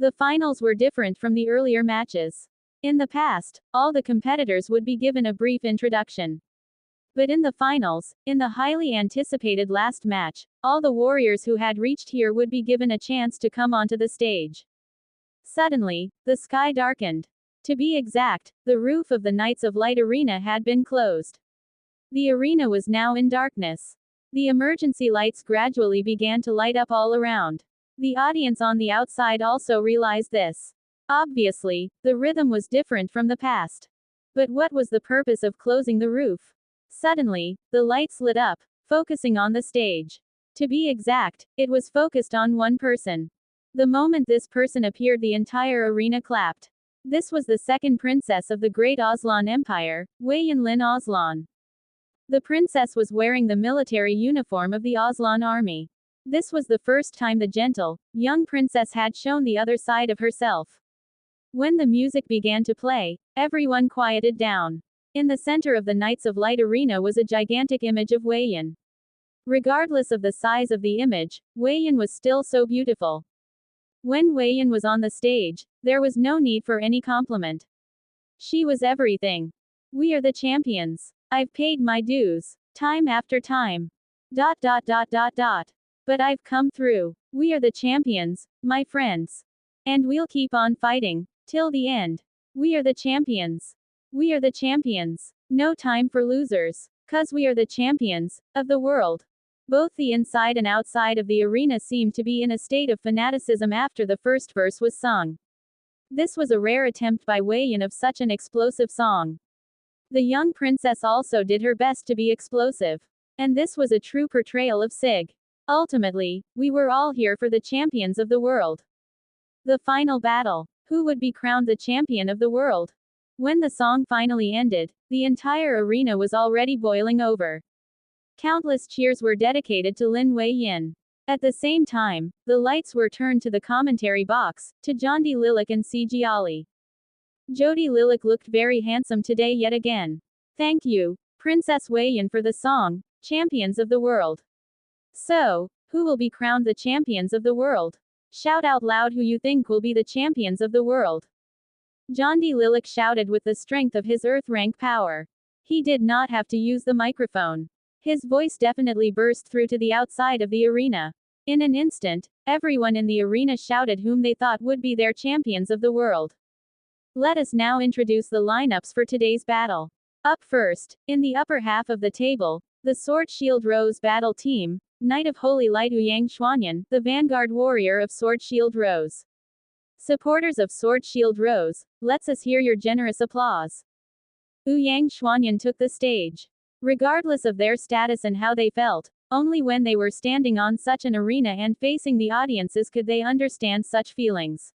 The finals were different from the earlier matches. In the past, all the competitors would be given a brief introduction. But in the finals, in the highly anticipated last match, all the warriors who had reached here would be given a chance to come onto the stage. Suddenly, the sky darkened. To be exact, the roof of the Knights of Light arena had been closed. The arena was now in darkness. The emergency lights gradually began to light up all around. The audience on the outside also realized this. Obviously, the rhythm was different from the past. But what was the purpose of closing the roof? Suddenly, the lights lit up, focusing on the stage. To be exact, it was focused on one person. The moment this person appeared, the entire arena clapped. This was the second princess of the Great Aslan Empire, Wei Yanlin Aslan. The princess was wearing the military uniform of the Aslan army. This was the first time the gentle, young princess had shown the other side of herself. When the music began to play, everyone quieted down. In the center of the Knights of Light arena was a gigantic image of Wei Yan. Regardless of the size of the image, Wei Yan was still so beautiful. When Wei Yan was on the stage, there was no need for any compliment. She was everything. We are the champions. I've paid my dues, time after time. ... But I've come through. We are the champions, my friends. And we'll keep on fighting, till the end. We are the champions. We are the champions. No time for losers. 'Cause we are the champions of the world. Both the inside and outside of the arena seemed to be in a state of fanaticism after the first verse was sung. This was a rare attempt by Wei Yan of such an explosive song. The young princess also did her best to be explosive. And this was a true portrayal of Sig. Ultimately, we were all here for the champions of the world. The final battle. Who would be crowned the champion of the world? When the song finally ended, the entire arena was already boiling over. Countless cheers were dedicated to Lin Wei Yan. At the same time, the lights were turned to the commentary box, to Jodi Lilik and CG Ali. Jodi Lilik looked very handsome today yet again. Thank you, Princess Wei Yan, for the song, Champions of the World. So, who will be crowned the champions of the world? Shout out loud who you think will be the champions of the world. Jodi Lilik shouted with the strength of his Earth rank power. He did not have to use the microphone. His voice definitely burst through to the outside of the arena. In an instant, everyone in the arena shouted whom they thought would be their champions of the world. Let us now introduce the lineups for today's battle. Up first, in the upper half of the table, the Sword Shield Rose battle team, Knight of Holy Light Ouyang Xuanyan, the vanguard warrior of Sword Shield Rose. Supporters of Sword Shield Rose, let's us hear your generous applause. Ouyang Xuanyan took the stage. Regardless of their status and how they felt, only when they were standing on such an arena and facing the audiences could they understand such feelings.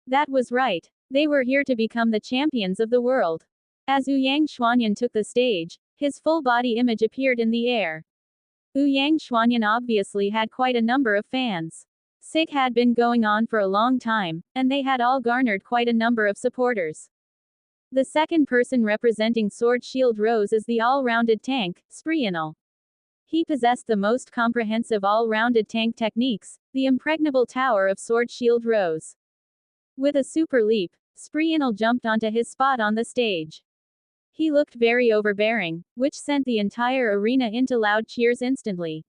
That was right. They were here to become the champions of the world. As Ouyang Xuanyan took the stage, his full body image appeared in the air. Ouyang Xuanyan obviously had quite a number of fans. SIG had been going on for a long time, and they had all garnered quite a number of supporters. The second person representing Sword Shield Rose is the all-rounded tank, Sprianal. He possessed the most comprehensive all-rounded tank techniques, the impregnable tower of Sword Shield Rose. With a super leap, Sprianal jumped onto his spot on the stage. He looked very overbearing, which sent the entire arena into loud cheers instantly.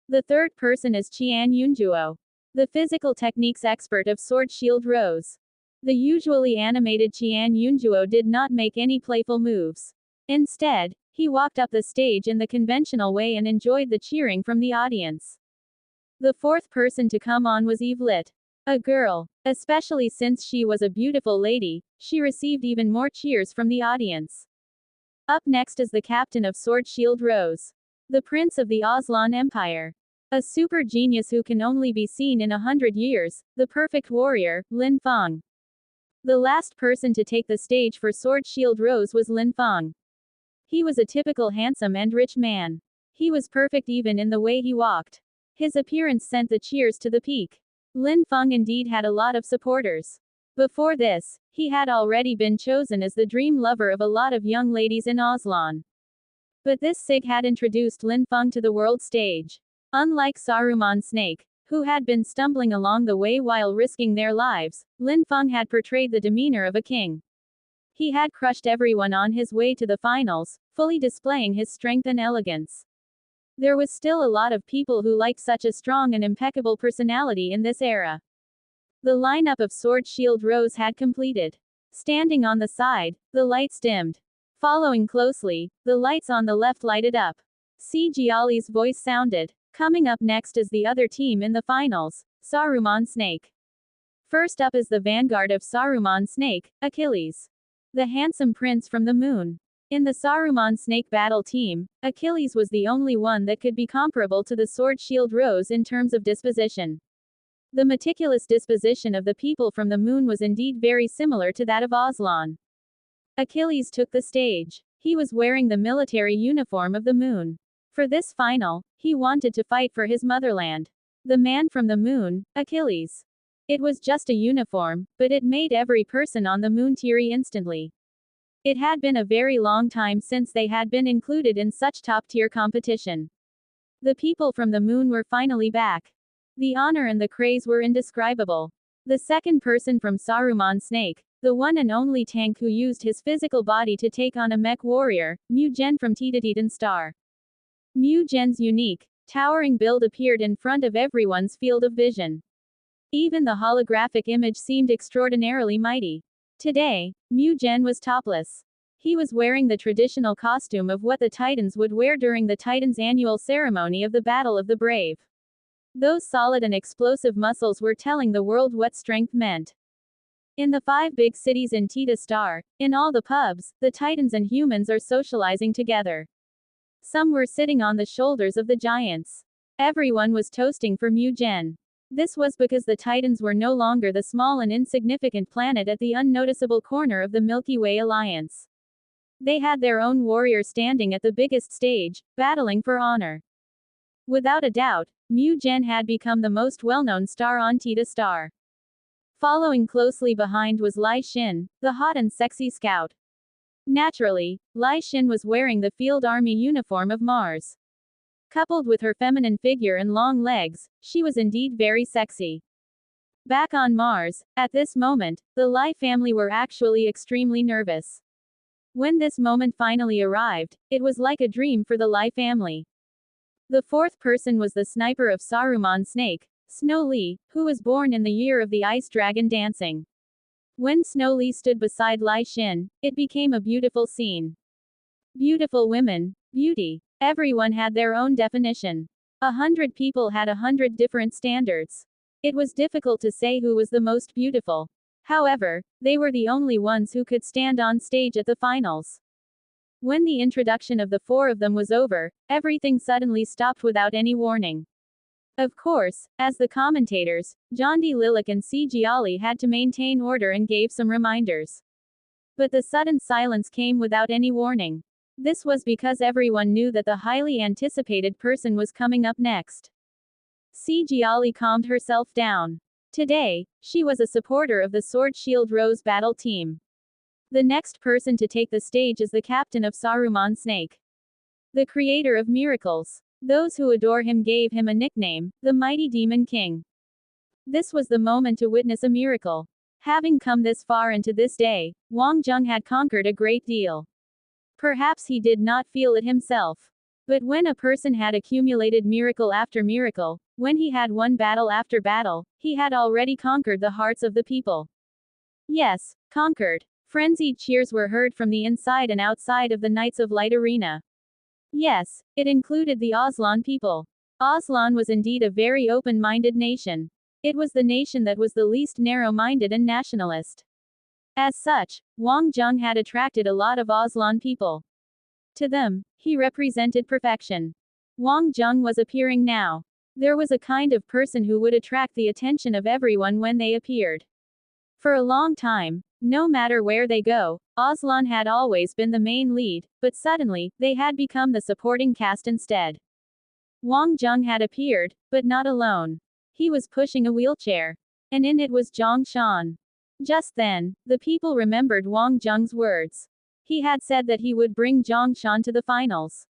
The third person is Qian Yunjuo, the physical techniques expert of Sword Shield Rose. The usually animated Qian Yunjuo did not make any playful moves. Instead, he walked up the stage in the conventional way and enjoyed the cheering from the audience. The fourth person to come on was Evelit. A girl. Especially since she was a beautiful lady, she received even more cheers from the audience. Up next is the captain of Sword Shield Rose. The prince of the Aslan Empire. A super genius who can only be seen in 100 years, the perfect warrior, Lin Feng. The last person to take the stage for Sword Shield Rose was Lin Feng. He was a typical handsome and rich man. He was perfect even in the way he walked. His appearance sent the cheers to the peak. Lin Feng indeed had a lot of supporters. Before this, he had already been chosen as the dream lover of a lot of young ladies in Aslan. But this SIG had introduced Lin Feng to the world stage. Unlike Saruman Snake, who had been stumbling along the way while risking their lives, Lin Feng had portrayed the demeanor of a king. He had crushed everyone on his way to the finals, fully displaying his strength and elegance. There was still a lot of people who liked such a strong and impeccable personality in this era. The lineup of Sword Shield Rose had completed. Standing on the side, the lights dimmed. Following closely, the lights on the left lighted up. Giali's voice sounded. Coming up next is the other team in the finals, Saruman Snake. First up is the vanguard of Saruman Snake, Achilles. The handsome prince from the moon. In the Saruman Snake battle team, Achilles was the only one that could be comparable to the Sword Shield Rose in terms of disposition. The meticulous disposition of the people from the moon was indeed very similar to that of Aslan. Achilles took the stage. He was wearing the military uniform of the moon. For this final, he wanted to fight for his motherland. The man from the moon, Achilles. It was just a uniform, but it made every person on the moon teary instantly. It had been a very long time since they had been included in such top-tier competition. The people from the moon were finally back. The honor and the craze were indescribable. The second person from Saruman Snake, the one and only tank who used his physical body to take on a mech warrior, Mu Gen from Titan Star. Mu Gen's unique, towering build appeared in front of everyone's field of vision. Even the holographic image seemed extraordinarily mighty. Today, Mu Gen was topless. He was wearing the traditional costume of what the Titans would wear during the Titans' annual ceremony of the Battle of the Brave. Those solid and explosive muscles were telling the world what strength meant. In the 5 big cities in Titan Star, in all the pubs, the Titans and humans are socializing together. Some were sitting on the shoulders of the giants. Everyone was toasting for Mu Gen. This was because the Titans were no longer the small and insignificant planet at the unnoticeable corner of the Milky Way Alliance. They had their own warrior standing at the biggest stage, battling for honor. Without a doubt, Mu Gen had become the most well-known star on Titan Star. Following closely behind was Lai Xin, the hot and sexy scout. Naturally, Lai Xin was wearing the field army uniform of Mars. Coupled with her feminine figure and long legs, she was indeed very sexy. Back on Mars, at this moment, the Lai family were actually extremely nervous. When this moment finally arrived, it was like a dream for the Lai family. The fourth person was the sniper of Saruman Snake, Snow Lee, who was born in the year of the ice dragon dancing. When Snow Lee stood beside Lai Xin, it became a beautiful scene. Beautiful women, beauty. Everyone had their own definition. 100 people had 100 different standards. It was difficult to say who was the most beautiful. However, they were the only ones who could stand on stage at the finals. When the introduction of the 4 of them was over, everything suddenly stopped without any warning. Of course, as the commentators, Jondi Lilac and Giali had to maintain order and gave some reminders. But the sudden silence came without any warning. This was because everyone knew that the highly anticipated person was coming up next. Giali calmed herself down. Today, she was a supporter of the Sword Shield Rose battle team. The next person to take the stage is the captain of Saruman Snake. The creator of miracles. Those who adore him gave him a nickname, the Mighty Demon King. This was the moment to witness a miracle. Having come this far into this day, Wang Zheng had conquered a great deal. Perhaps he did not feel it himself. But when a person had accumulated miracle after miracle, when he had won battle after battle, he had already conquered the hearts of the people. Yes, conquered. Frenzied cheers were heard from the inside and outside of the Knights of Light arena. Yes, it included the Aslan people. Aslan was indeed a very open-minded nation. It was the nation that was the least narrow-minded and nationalist. As such, Wang Zheng had attracted a lot of Aslan people. To them, he represented perfection. Wang Zheng was appearing now. There was a kind of person who would attract the attention of everyone when they appeared. For a long time, no matter where they go, Aslan had always been the main lead, but suddenly, they had become the supporting cast instead. Wang Zheng had appeared, but not alone. He was pushing a wheelchair. And in it was Zhang Shan. Just then, the people remembered Wang Zheng's words. He had said that he would bring Zhang Shan to the finals.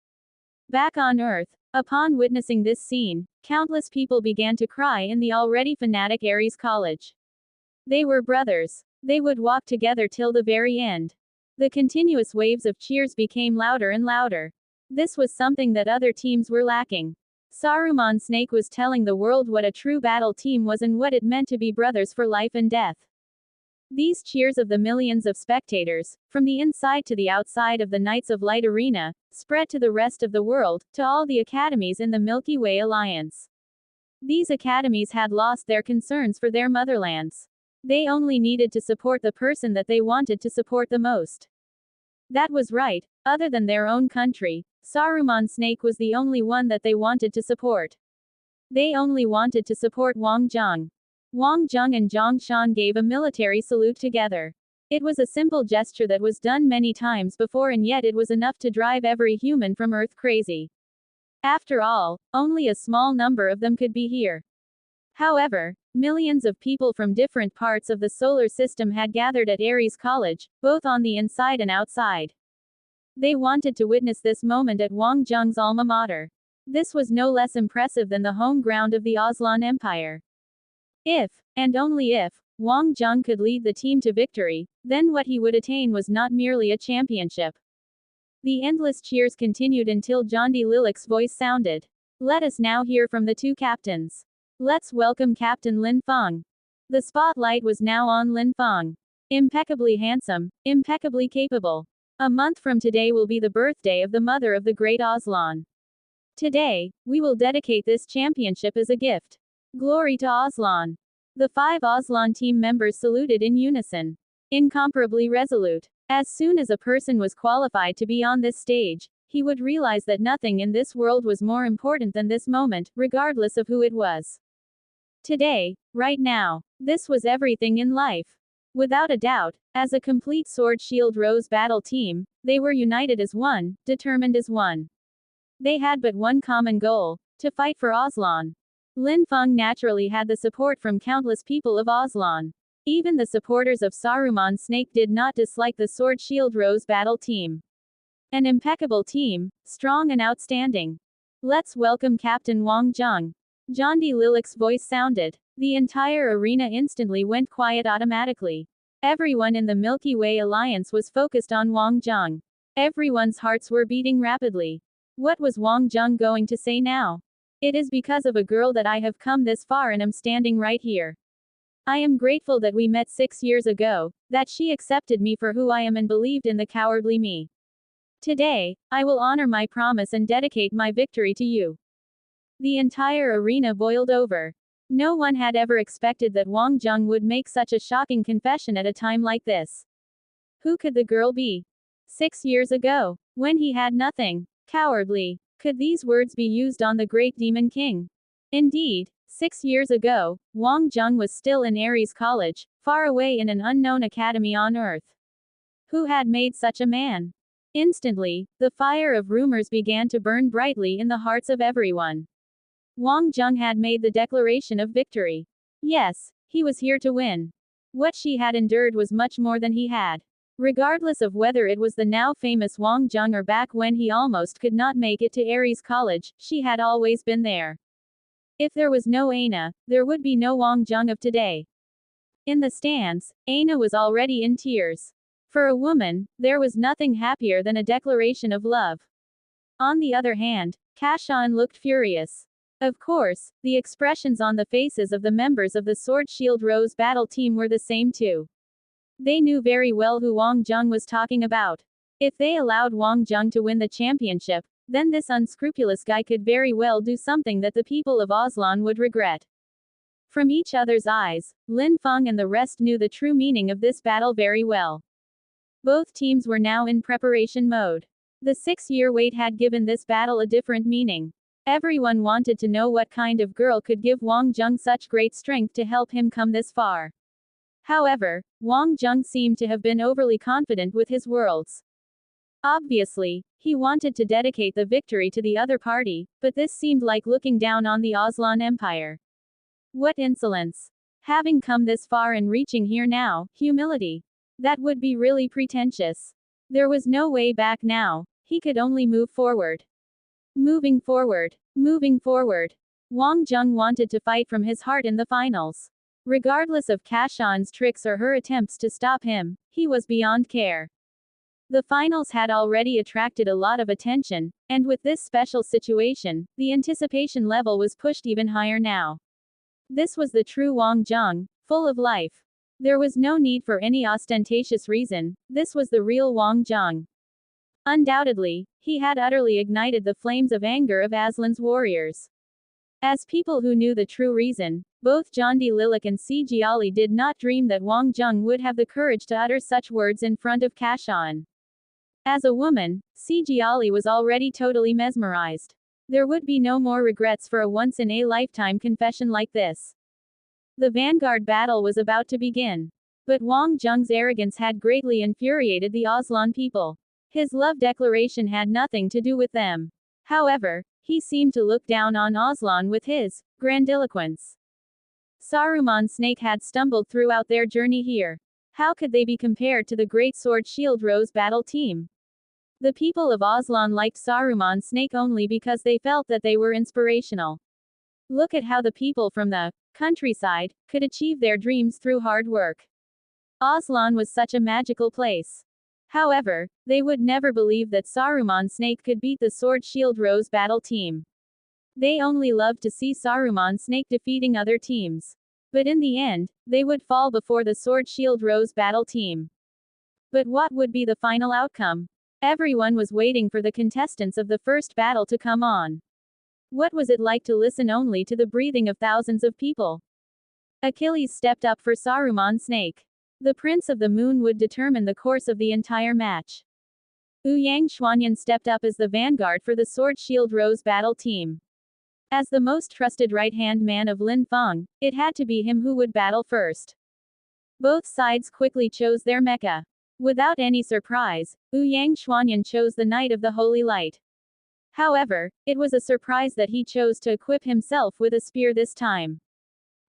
Back on Earth, Upon witnessing this scene, countless people began to cry in the already fanatic Ares College. They were brothers. They would walk together till the very end. The continuous waves of cheers became louder and louder. This was something that other teams were lacking. Saruman Snake was telling the world what a true battle team was and what it meant to be brothers for life and death. These cheers of the millions of spectators, from the inside to the outside of the Knights of Light Arena, spread to the rest of the world, to all the academies in the Milky Way Alliance. These academies had lost their concerns for their motherlands. They only needed to support the person that they wanted to support the most. That was right, other than their own country, Saruman Snake was the only one that they wanted to support. They only wanted to support Wang Zheng. Wang Zheng and Zhang Shan gave a military salute together. It was a simple gesture that was done many times before, and yet it was enough to drive every human from Earth crazy. After all, only a small number of them could be here. However, millions of people from different parts of the solar system had gathered at Ares College, both on the inside and outside. They wanted to witness this moment at Wang Zheng's alma mater. This was no less impressive than the home ground of the Aslan Empire. If, and only if, Wang Zheng could lead the team to victory, then what he would attain was not merely a championship. The endless cheers continued until Jondi Lilic's voice sounded. Let us now hear from the two captains. Let's welcome Captain Lin Feng. The spotlight was now on Lin Feng. Impeccably handsome, impeccably capable. A month from today will be the birthday of the mother of the great Aslan. Today, we will dedicate this championship as a gift. Glory to Aslan. The 5 Aslan team members saluted in unison. Incomparably resolute. As soon as a person was qualified to be on this stage, he would realize that nothing in this world was more important than this moment, regardless of who it was. Today, right now, this was everything in life. Without a doubt, as a complete Sword Shield Rose battle team, they were united as one, determined as one. They had but one common goal, to fight for Aslan. Lin Feng naturally had the support from countless people of Aslan. Even the supporters of Saruman Snake did not dislike the Sword Shield Rose battle team. An impeccable team, strong and outstanding. Let's welcome Captain Wang Zheng. Jondi Lilic's voice sounded. The entire arena instantly went quiet automatically. Everyone in the Milky Way Alliance was focused on Wang Zheng. Everyone's hearts were beating rapidly. What was Wang Zheng going to say now? It is because of a girl that I have come this far and am standing right here. I am grateful that we met 6 years ago, that she accepted me for who I am and believed in the cowardly me. Today, I will honor my promise and dedicate my victory to you. The entire arena boiled over. No one had ever expected that Wang Zheng would make such a shocking confession at a time like this. Who could the girl be? 6 years ago, when he had nothing. Cowardly. Could these words be used on the great Demon King? Indeed, 6 years ago, Wang Zheng was still in Ares College, far away in an unknown academy on Earth. Who had made such a man? Instantly, the fire of rumors began to burn brightly in the hearts of everyone. Wang Zheng had made the declaration of victory. Yes, he was here to win. What she had endured was much more than he had. Regardless of whether it was the now famous Wang Zheng or back when he almost could not make it to Ares College, she had always been there. If there was no Aina, there would be no Wang Zheng of today. In the stands, Aina was already in tears. For a woman, there was nothing happier than a declaration of love. On the other hand, Kashan looked furious. Of course, the expressions on the faces of the members of the Sword Shield Rose battle team were the same too. They knew very well who Wang Zheng was talking about. If they allowed Wang Zheng to win the championship, then this unscrupulous guy could very well do something that the people of Aslan would regret. From each other's eyes, Lin Feng and the rest knew the true meaning of this battle very well. Both teams were now in preparation mode. The 6-year wait had given this battle a different meaning. Everyone wanted to know what kind of girl could give Wang Zheng such great strength to help him come this far. However, Wang Zheng seemed to have been overly confident with his worlds. Obviously, he wanted to dedicate the victory to the other party, but this seemed like looking down on the Aslan Empire. What insolence! Having come this far and reaching here now, humility. That would be really pretentious. There was no way back now, he could only move forward. Moving forward. Moving forward. Wang Jung wanted to fight from his heart in the finals. Regardless of Kashan's tricks or her attempts to stop him, he was beyond care. The finals had already attracted a lot of attention, and with this special situation, the anticipation level was pushed even higher now. This was the true Wang Jung, full of life. There was no need for any ostentatious reason, this was the real Wang Jung. Undoubtedly, he had utterly ignited the flames of anger of Aslan's warriors. As people who knew the true reason, both Jondi Lilac and CG Ali did not dream that Wang Jung would have the courage to utter such words in front of Kashan. As a woman, CG Ali was already totally mesmerized. There would be no more regrets for a once-in-a-lifetime confession like this. The vanguard battle was about to begin. But Wang Jung's arrogance had greatly infuriated the Aslan people. His love declaration had nothing to do with them. However, he seemed to look down on Aslan with his grandiloquence. Saruman Snake had stumbled throughout their journey here. How could they be compared to the Great Sword Shield Rose battle team? The people of Aslan liked Saruman Snake only because they felt that they were inspirational. Look at how the people from the countryside could achieve their dreams through hard work. Aslan was such a magical place. However, they would never believe that Saruman Snake could beat the Sword Shield Rose battle team. They only loved to see Saruman Snake defeating other teams. But in the end, they would fall before the Sword Shield Rose battle team. But what would be the final outcome? Everyone was waiting for the contestants of the first battle to come on. What was it like to listen only to the breathing of thousands of people? Achilles stepped up for Saruman Snake. The Prince of the Moon would determine the course of the entire match. Ouyang Xuanyan stepped up as the vanguard for the Sword Shield Rose battle team. As the most trusted right-hand man of Lin Feng, it had to be him who would battle first. Both sides quickly chose their mecha. Without any surprise, Ouyang Xuanyan chose the Knight of the Holy Light. However, it was a surprise that he chose to equip himself with a spear this time.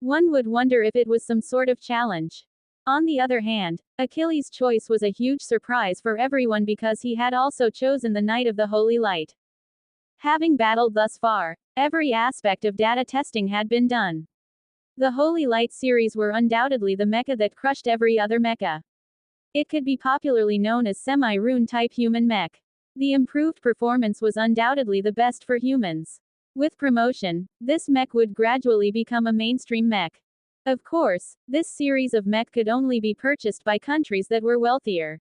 One would wonder if it was some sort of challenge. On the other hand, Achilles' choice was a huge surprise for everyone because he had also chosen the Knight of the Holy Light. Having battled thus far, every aspect of data testing had been done. The Holy Light series were undoubtedly the mecha that crushed every other mecha. It could be popularly known as semi-rune type human mech. The improved performance was undoubtedly the best for humans. With promotion, this mech would gradually become a mainstream mech. Of course, this series of mech could only be purchased by countries that were wealthier.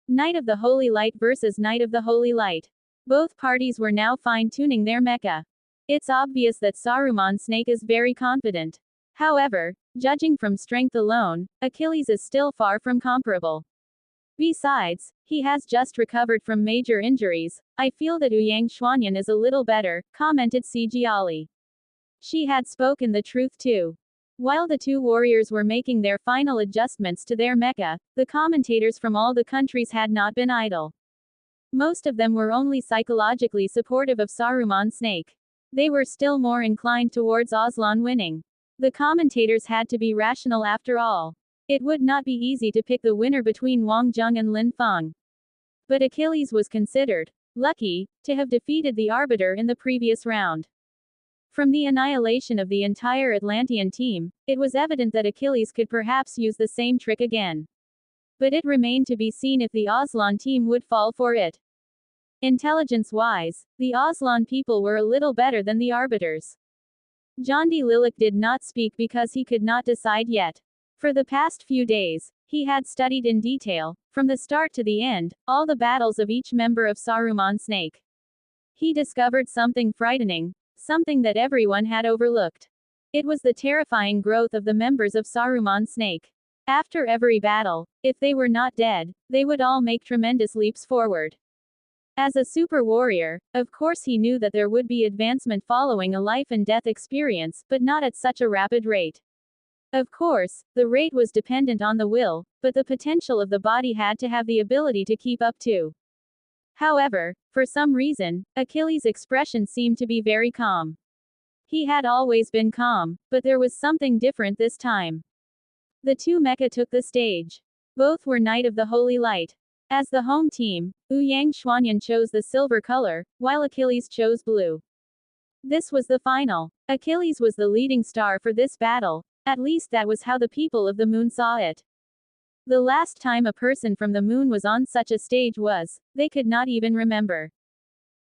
Knight of the Holy Light versus Knight of the Holy Light. Both parties were now fine-tuning their mecha. It's obvious that Saruman Snake is very confident. However, judging from strength alone, Achilles is still far from comparable. Besides, he has just recovered from major injuries. I feel that Ouyang Xuanyan is a little better, commented CG Ali. She had spoken the truth too. While the two warriors were making their final adjustments to their mecha, the commentators from all the countries had not been idle. Most of them were only psychologically supportive of Saruman Snake. They were still more inclined towards Aslan winning. The commentators had to be rational after all. It would not be easy to pick the winner between Wang Jung and Lin Feng. But Achilles was considered lucky to have defeated the arbiter in the previous round. From the annihilation of the entire Atlantean team, it was evident that Achilles could perhaps use the same trick again. But it remained to be seen if the Aslan team would fall for it. Intelligence-wise, the Aslan people were a little better than the arbiters. Jondi Lilac did not speak because he could not decide yet. For the past few days, he had studied in detail, from the start to the end, all the battles of each member of Saruman Snake. He discovered something frightening, something that everyone had overlooked. It was the terrifying growth of the members of Saruman Snake. After every battle, if they were not dead, they would all make tremendous leaps forward. As a super warrior, of course he knew that there would be advancement following a life and death experience, but not at such a rapid rate. Of course, the rate was dependent on the will, but the potential of the body had to have the ability to keep up too. However, for some reason, Achilles' expression seemed to be very calm. He had always been calm, but there was something different this time. The two mecha took the stage. Both were Knight of the Holy Light. As the home team, Ouyang Xuanyan chose the silver color, while Achilles chose blue. This was the final. Achilles was the leading star for this battle. At least that was how the people of the moon saw it. The last time a person from the moon was on such a stage was, they could not even remember.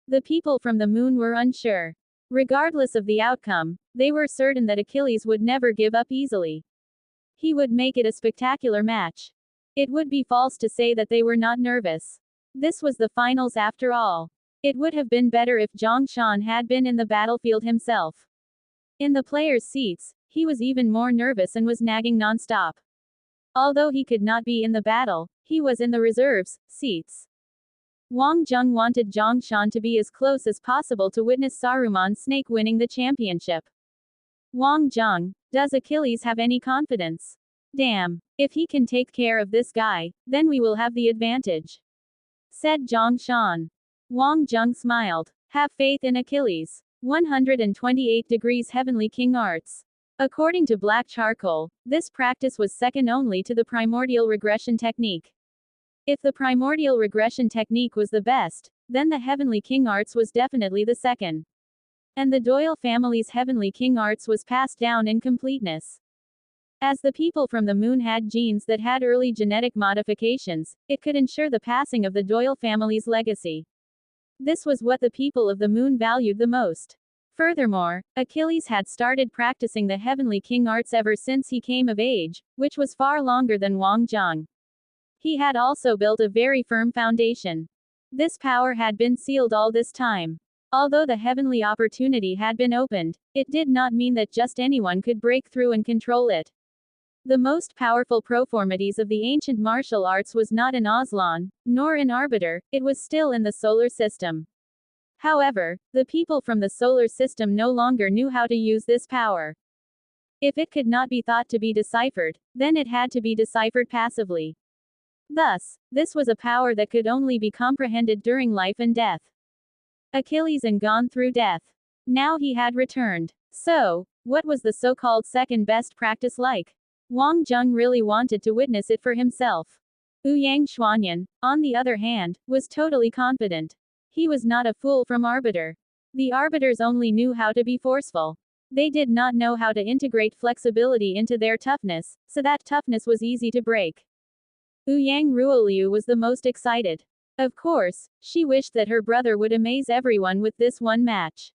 The people from the moon were unsure. Regardless of the outcome, they were certain that Achilles would never give up easily. He would make it a spectacular match. It would be false to say that they were not nervous. This was the finals after all. It would have been better if Zhang Shan had been in the battlefield himself. In the players' seats, he was even more nervous and was nagging non-stop. Although he could not be in the battle, he was in the reserves seats. Wang Zheng wanted Zhang Shan to be as close as possible to witness Saruman Snake winning the championship. Wang Zheng, does Achilles have any confidence? Damn. If he can take care of this guy, then we will have the advantage, said Zhang Shan. Wang Zheng smiled. Have faith in Achilles. 128 degrees Heavenly King Arts. According to Black Charcoal, this practice was second only to the primordial regression technique. If the primordial regression technique was the best, then the Heavenly King Arts was definitely the second. And the Doyle family's Heavenly King Arts was passed down in completeness. As the people from the moon had genes that had early genetic modifications, it could ensure the passing of the Doyle family's legacy. This was what the people of the moon valued the most. Furthermore, Achilles had started practicing the Heavenly King Arts ever since he came of age, which was far longer than Wang Zheng. He had also built a very firm foundation. This power had been sealed all this time. Although the heavenly opportunity had been opened, it did not mean that just anyone could break through and control it. The most powerful proformities of the ancient martial arts was not in Aslan, nor in Arbiter, it was still in the solar system. However, the people from the solar system no longer knew how to use this power. If it could not be thought to be deciphered, then it had to be deciphered passively. Thus, this was a power that could only be comprehended during life and death. Achilles had gone through death. Now he had returned. So, what was the so-called second best practice like? Wang Zheng really wanted to witness it for himself. Ouyang Xuanyan, on the other hand, was totally confident. He was not a fool from Arbiter. The Arbiters only knew how to be forceful. They did not know how to integrate flexibility into their toughness, so that toughness was easy to break. Ouyang Ruoliu was the most excited. Of course, she wished that her brother would amaze everyone with this one match.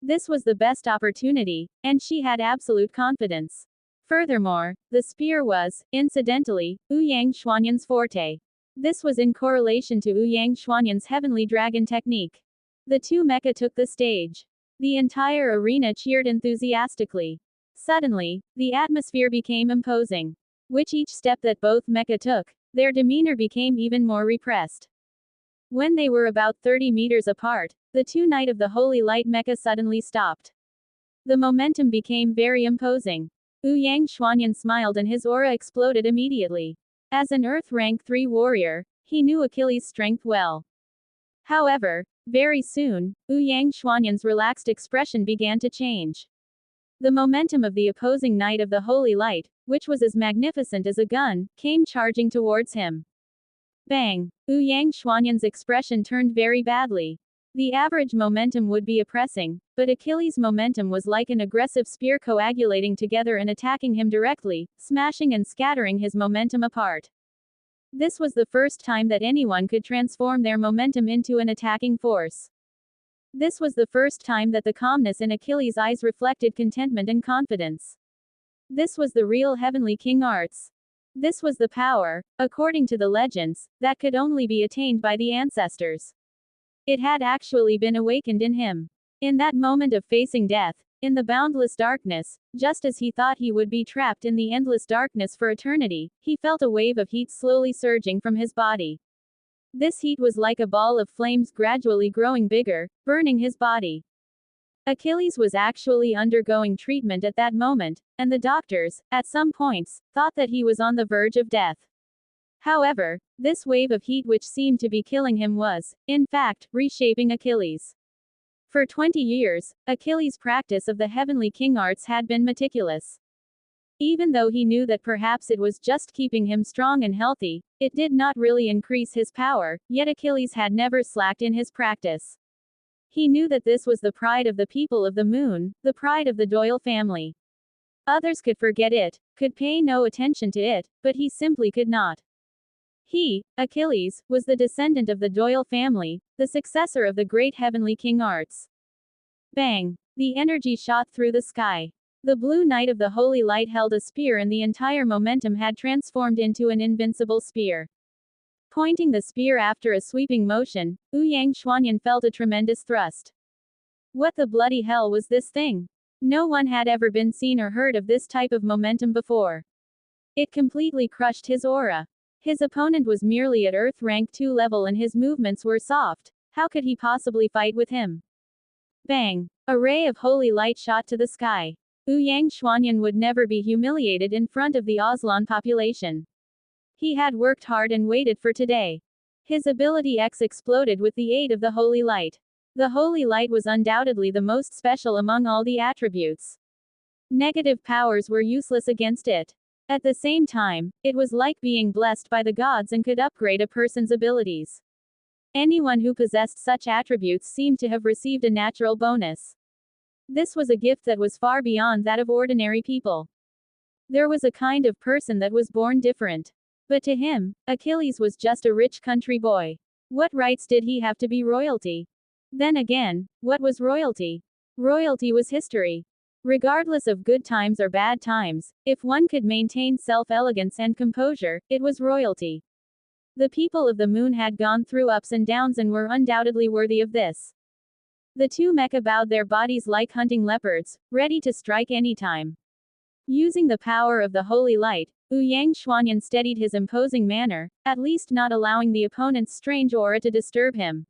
This was the best opportunity, and she had absolute confidence. Furthermore, the spear was, incidentally, Ouyang Xuanyan's forte. This was in correlation to Ouyang Xuanyan's heavenly dragon technique. The two mecha took the stage. The entire arena cheered enthusiastically. Suddenly, the atmosphere became imposing. With each step that both mecha took, their demeanor became even more repressed. When they were about 30 meters apart, the two Knight of the Holy Light mecha suddenly stopped. The momentum became very imposing. Ouyang Xuanyan smiled and his aura exploded immediately. As an Earth Rank 3 warrior, he knew Achilles' strength well. However, very soon, Ouyang Xuanyan's relaxed expression began to change. The momentum of the opposing Knight of the Holy Light, which was as magnificent as a gun, came charging towards him. Bang! Ouyang Xuanyan's expression turned very badly. The average momentum would be oppressing, but Achilles' momentum was like an aggressive spear coagulating together and attacking him directly, smashing and scattering his momentum apart. This was the first time that anyone could transform their momentum into an attacking force. This was the first time that the calmness in Achilles' eyes reflected contentment and confidence. This was the real Heavenly King Arts. This was the power, according to the legends, that could only be attained by the ancestors. It had actually been awakened in him. In that moment of facing death, in the boundless darkness, just as he thought he would be trapped in the endless darkness for eternity, he felt a wave of heat slowly surging from his body. This heat was like a ball of flames gradually growing bigger, burning his body. Achilles was actually undergoing treatment at that moment, and the doctors, at some points, thought that he was on the verge of death. However, this wave of heat which seemed to be killing him was, in fact, reshaping Achilles. For 20 years, Achilles' practice of the Heavenly King Arts had been meticulous. Even though he knew that perhaps it was just keeping him strong and healthy, it did not really increase his power, yet Achilles had never slacked in his practice. He knew that this was the pride of the people of the moon, the pride of the Doyle family. Others could forget it, could pay no attention to it, but he simply could not. He, Achilles, was the descendant of the Doyle family, the successor of the great heavenly King Arts. Bang! The energy shot through the sky. The blue knight of the holy light held a spear and the entire momentum had transformed into an invincible spear. Pointing the spear after a sweeping motion, Ouyang Xuanyan felt a tremendous thrust. What the bloody hell was this thing? No one had ever been seen or heard of this type of momentum before. It completely crushed his aura. His opponent was merely at Earth Rank 2 level and his movements were soft. How could he possibly fight with him? Bang! A ray of holy light shot to the sky. Ouyang Xuanyan would never be humiliated in front of the Aslan population. He had worked hard and waited for today. His ability X exploded with the aid of the holy light. The holy light was undoubtedly the most special among all the attributes. Negative powers were useless against it. At the same time, it was like being blessed by the gods and could upgrade a person's abilities. Anyone who possessed such attributes seemed to have received a natural bonus. This was a gift that was far beyond that of ordinary people. There was a kind of person that was born different. But to him, Achilles was just a rich country boy. What rights did he have to be royalty? Then again, what was royalty? Royalty was history. Regardless of good times or bad times, if one could maintain self-elegance and composure, it was royalty. The people of the moon had gone through ups and downs and were undoubtedly worthy of this. The two mecha bowed their bodies like hunting leopards, ready to strike any time. Using the power of the holy light, Ouyang Xuanyan steadied his imposing manner, at least not allowing the opponent's strange aura to disturb him.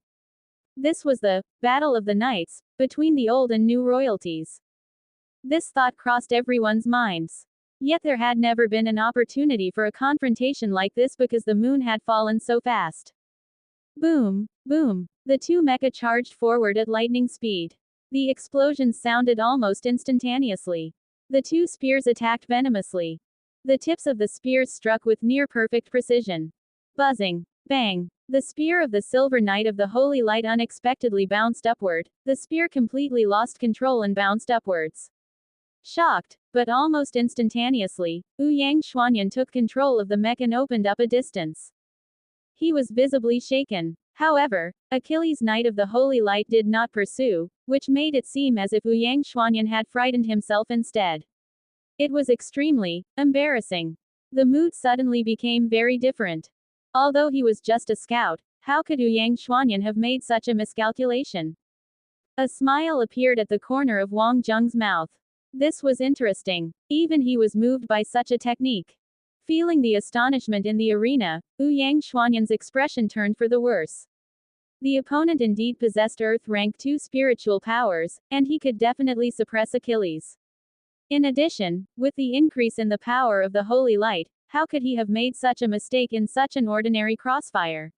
This was the battle of the knights, between the old and new royalties. This thought crossed everyone's minds. Yet there had never been an opportunity for a confrontation like this because the moon had fallen so fast. Boom, boom. The two mecha charged forward at lightning speed. The explosions sounded almost instantaneously. The two spears attacked venomously. The tips of the spears struck with near-perfect precision. Buzzing. Bang. The spear of the Silver Knight of the Holy Light unexpectedly bounced upward. The spear completely lost control and bounced upwards. Shocked, but almost instantaneously, Ouyang Xuanyan took control of the mech and opened up a distance. He was visibly shaken. However, Achilles Knight of the Holy Light did not pursue, which made it seem as if Ouyang Xuanyan had frightened himself instead. It was extremely embarrassing. The mood suddenly became very different. Although he was just a scout, how could Ouyang Xuanyan have made such a miscalculation? A smile appeared at the corner of Wang Zheng's mouth. This was interesting. Even he was moved by such a technique. Feeling the astonishment in the arena, Ouyang Xuanyan's expression turned for the worse. The opponent indeed possessed Earth Rank 2 spiritual powers, and he could definitely suppress Achilles. In addition, with the increase in the power of the Holy Light, how could he have made such a mistake in such an ordinary crossfire?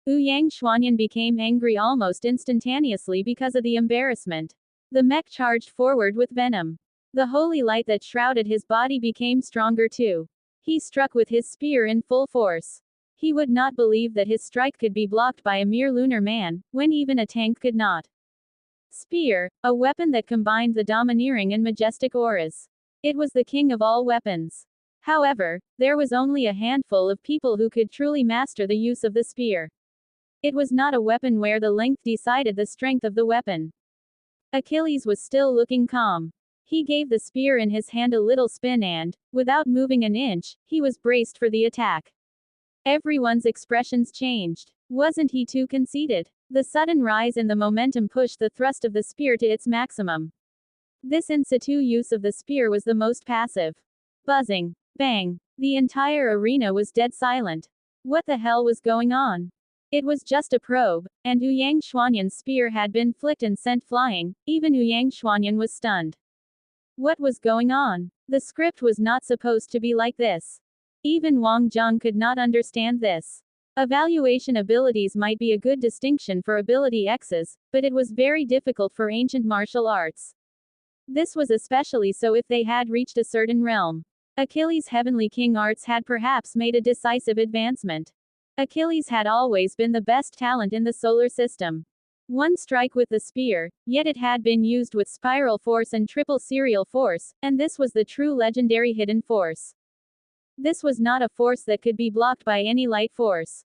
Ouyang Xuanyan became angry almost instantaneously because of the embarrassment. The mech charged forward with venom. The holy light that shrouded his body became stronger too. He struck with his spear in full force. He would not believe that his strike could be blocked by a mere lunar man, when even a tank could not. Spear, a weapon that combined the domineering and majestic auras. It was the king of all weapons. However, there was only a handful of people who could truly master the use of the spear. It was not a weapon where the length decided the strength of the weapon. Achilles was still looking calm. He gave the spear in his hand a little spin and, without moving an inch, he was braced for the attack. Everyone's expressions changed. Wasn't he too conceited? The sudden rise in the momentum pushed the thrust of the spear to its maximum. This in situ use of the spear was the most passive. Buzzing. Bang. The entire arena was dead silent. What the hell was going on? It was just a probe, and Ouyang Xuanyan's spear had been flicked and sent flying. Even Ouyang Xuanyan was stunned. What was going on? The script was not supposed to be like this. Even Wang Zheng could not understand this. Evaluation abilities might be a good distinction for ability X's, but it was very difficult for ancient martial arts. This was especially so if they had reached a certain realm. Achilles' heavenly king arts had perhaps made a decisive advancement. Achilles had always been the best talent in the solar system. One strike with the spear, yet it had been used with spiral force and triple serial force, and this was the true legendary hidden force. This was not a force that could be blocked by any light force.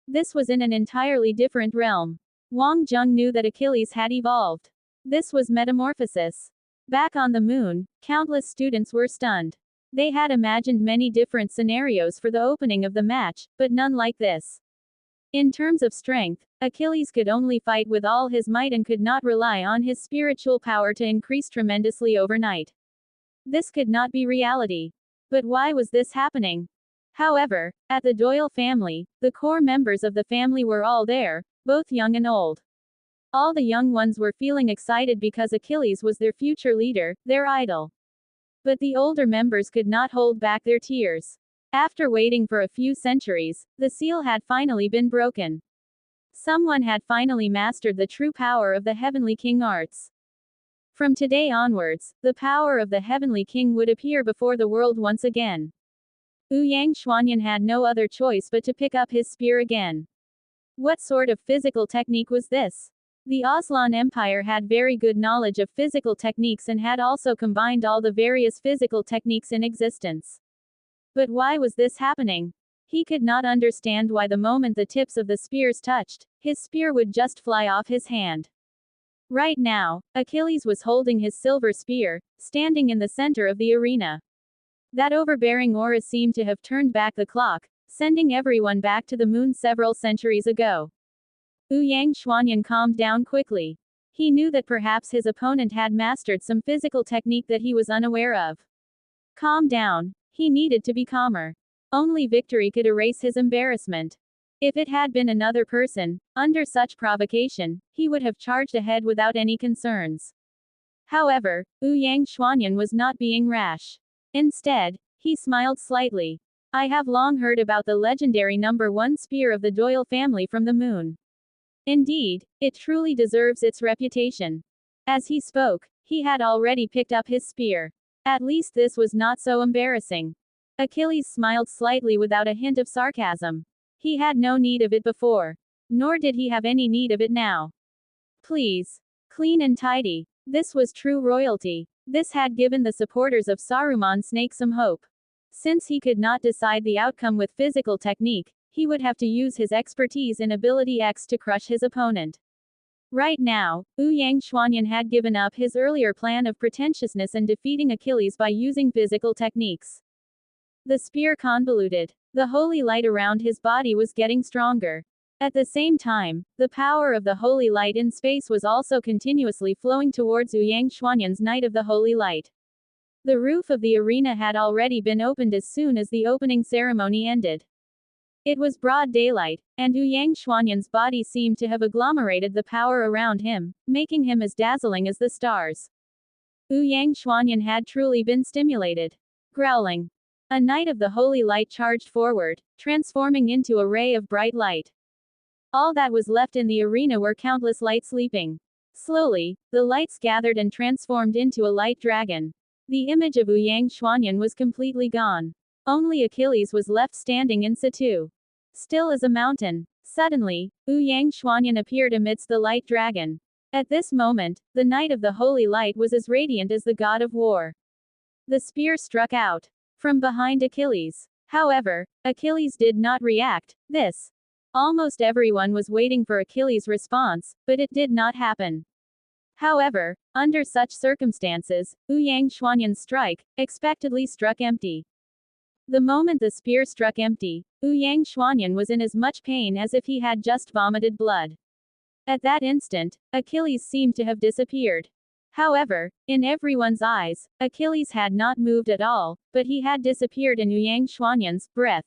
This was in an entirely different realm. Wang Jung knew that Achilles had evolved. This was metamorphosis. Back on the moon, countless students were stunned. They had imagined many different scenarios for the opening of the match, but none like this. In terms of strength, Achilles could only fight with all his might and could not rely on his spiritual power to increase tremendously overnight. This could not be reality. But why was this happening? However, at the Doyle family, the core members of the family were all there, both young and old. All the young ones were feeling excited because Achilles was their future leader, their idol. But the older members could not hold back their tears. After waiting for a few centuries, the seal had finally been broken. Someone had finally mastered the true power of the Heavenly King arts. From today onwards, the power of the Heavenly King would appear before the world once again. Ouyang Xuanyan had no other choice but to pick up his spear again. What sort of physical technique was this? The Aslan Empire had very good knowledge of physical techniques and had also combined all the various physical techniques in existence. But why was this happening? He could not understand why the moment the tips of the spears touched, his spear would just fly off his hand. Right now, Achilles was holding his silver spear, standing in the center of the arena. That overbearing aura seemed to have turned back the clock, sending everyone back to the moon several centuries ago. Ouyang Xuanyan calmed down quickly. He knew that perhaps his opponent had mastered some physical technique that he was unaware of. Calm down. He needed to be calmer. Only victory could erase his embarrassment. If it had been another person, under such provocation, he would have charged ahead without any concerns. However, Ouyang Xuanyan was not being rash. Instead, he smiled slightly. I have long heard about the legendary #1 spear of the Doyle family from the moon. Indeed, it truly deserves its reputation. As he spoke, he had already picked up his spear. At least this was not so embarrassing. Achilles smiled slightly without a hint of sarcasm. He had no need of it before. Nor did he have any need of it now. Please. Clean and tidy. This was true royalty. This had given the supporters of Saruman Snake some hope. Since he could not decide the outcome with physical technique, he would have to use his expertise in Ability X to crush his opponent. Right now, Ouyang Xuanyan had given up his earlier plan of pretentiousness and defeating Achilles by using physical techniques. The spear convoluted. The holy light around his body was getting stronger. At the same time, the power of the holy light in space was also continuously flowing towards Ouyang Xuanyan's Night of the Holy Light. The roof of the arena had already been opened as soon as the opening ceremony ended. It was broad daylight, and Ouyang Xuanyan's body seemed to have agglomerated the power around him, making him as dazzling as the stars. Ouyang Xuanyan had truly been stimulated. Growling. A Knight of the Holy Light charged forward, transforming into a ray of bright light. All that was left in the arena were countless lights leaping. Slowly, the lights gathered and transformed into a light dragon. The image of Ouyang Xuanyan was completely gone. Only Achilles was left standing in situ. Still as a mountain. Suddenly, Ouyang Xuanyan appeared amidst the light dragon. At this moment, the Knight of the Holy Light was as radiant as the god of war. The spear struck out from behind Achilles. However, Achilles did not react. Almost everyone was waiting for Achilles' response, but it did not happen. However, under such circumstances, Ouyang Xuanyan's strike, expectedly struck empty. The moment the spear struck empty, Ouyang Xuanyan was in as much pain as if he had just vomited blood. At that instant, Achilles seemed to have disappeared. However, in everyone's eyes, Achilles had not moved at all, but he had disappeared in Ouyang Xuanyan's breath.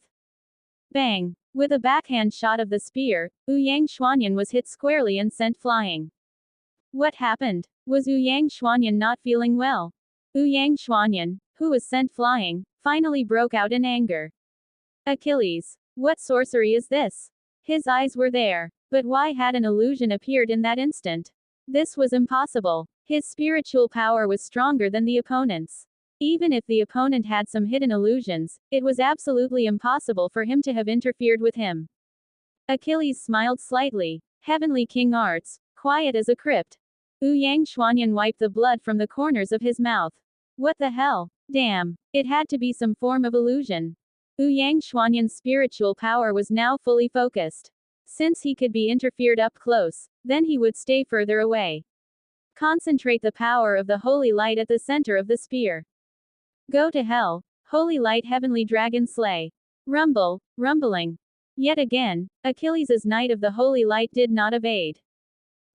Bang! With a backhand shot of the spear, Ouyang Xuanyan was hit squarely and sent flying. What happened? Was Ouyang Xuanyan not feeling well? Ouyang Xuanyan, who was sent flying, finally broke out in anger. Achilles! What sorcery is this? His eyes were there. But why had an illusion appeared in that instant? This was impossible. His spiritual power was stronger than the opponent's. Even if the opponent had some hidden illusions, it was absolutely impossible for him to have interfered with him. Achilles smiled slightly. Heavenly King Arts, quiet as a crypt. Yang Xuanyan wiped the blood from the corners of his mouth. What the hell? Damn. It had to be some form of illusion. Yang Xuanyan's spiritual power was now fully focused. Since he could be interfered up close, then he would stay further away. Concentrate the power of the holy light at the center of the spear. Go to hell. Holy light, heavenly dragon slay. Rumble, rumbling. Yet again, Achilles' Knight of the Holy Light did not evade.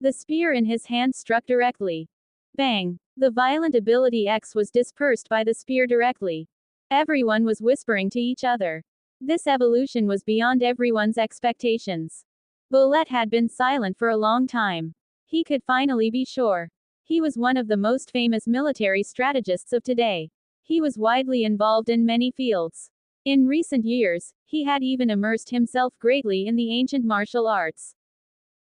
The spear in his hand struck directly. Bang! The violent ability X was dispersed by the spear directly. Everyone was whispering to each other. This evolution was beyond everyone's expectations. Bolette had been silent for a long time. He could finally be sure. He was one of the most famous military strategists of today. He was widely involved in many fields. In recent years, he had even immersed himself greatly in the ancient martial arts.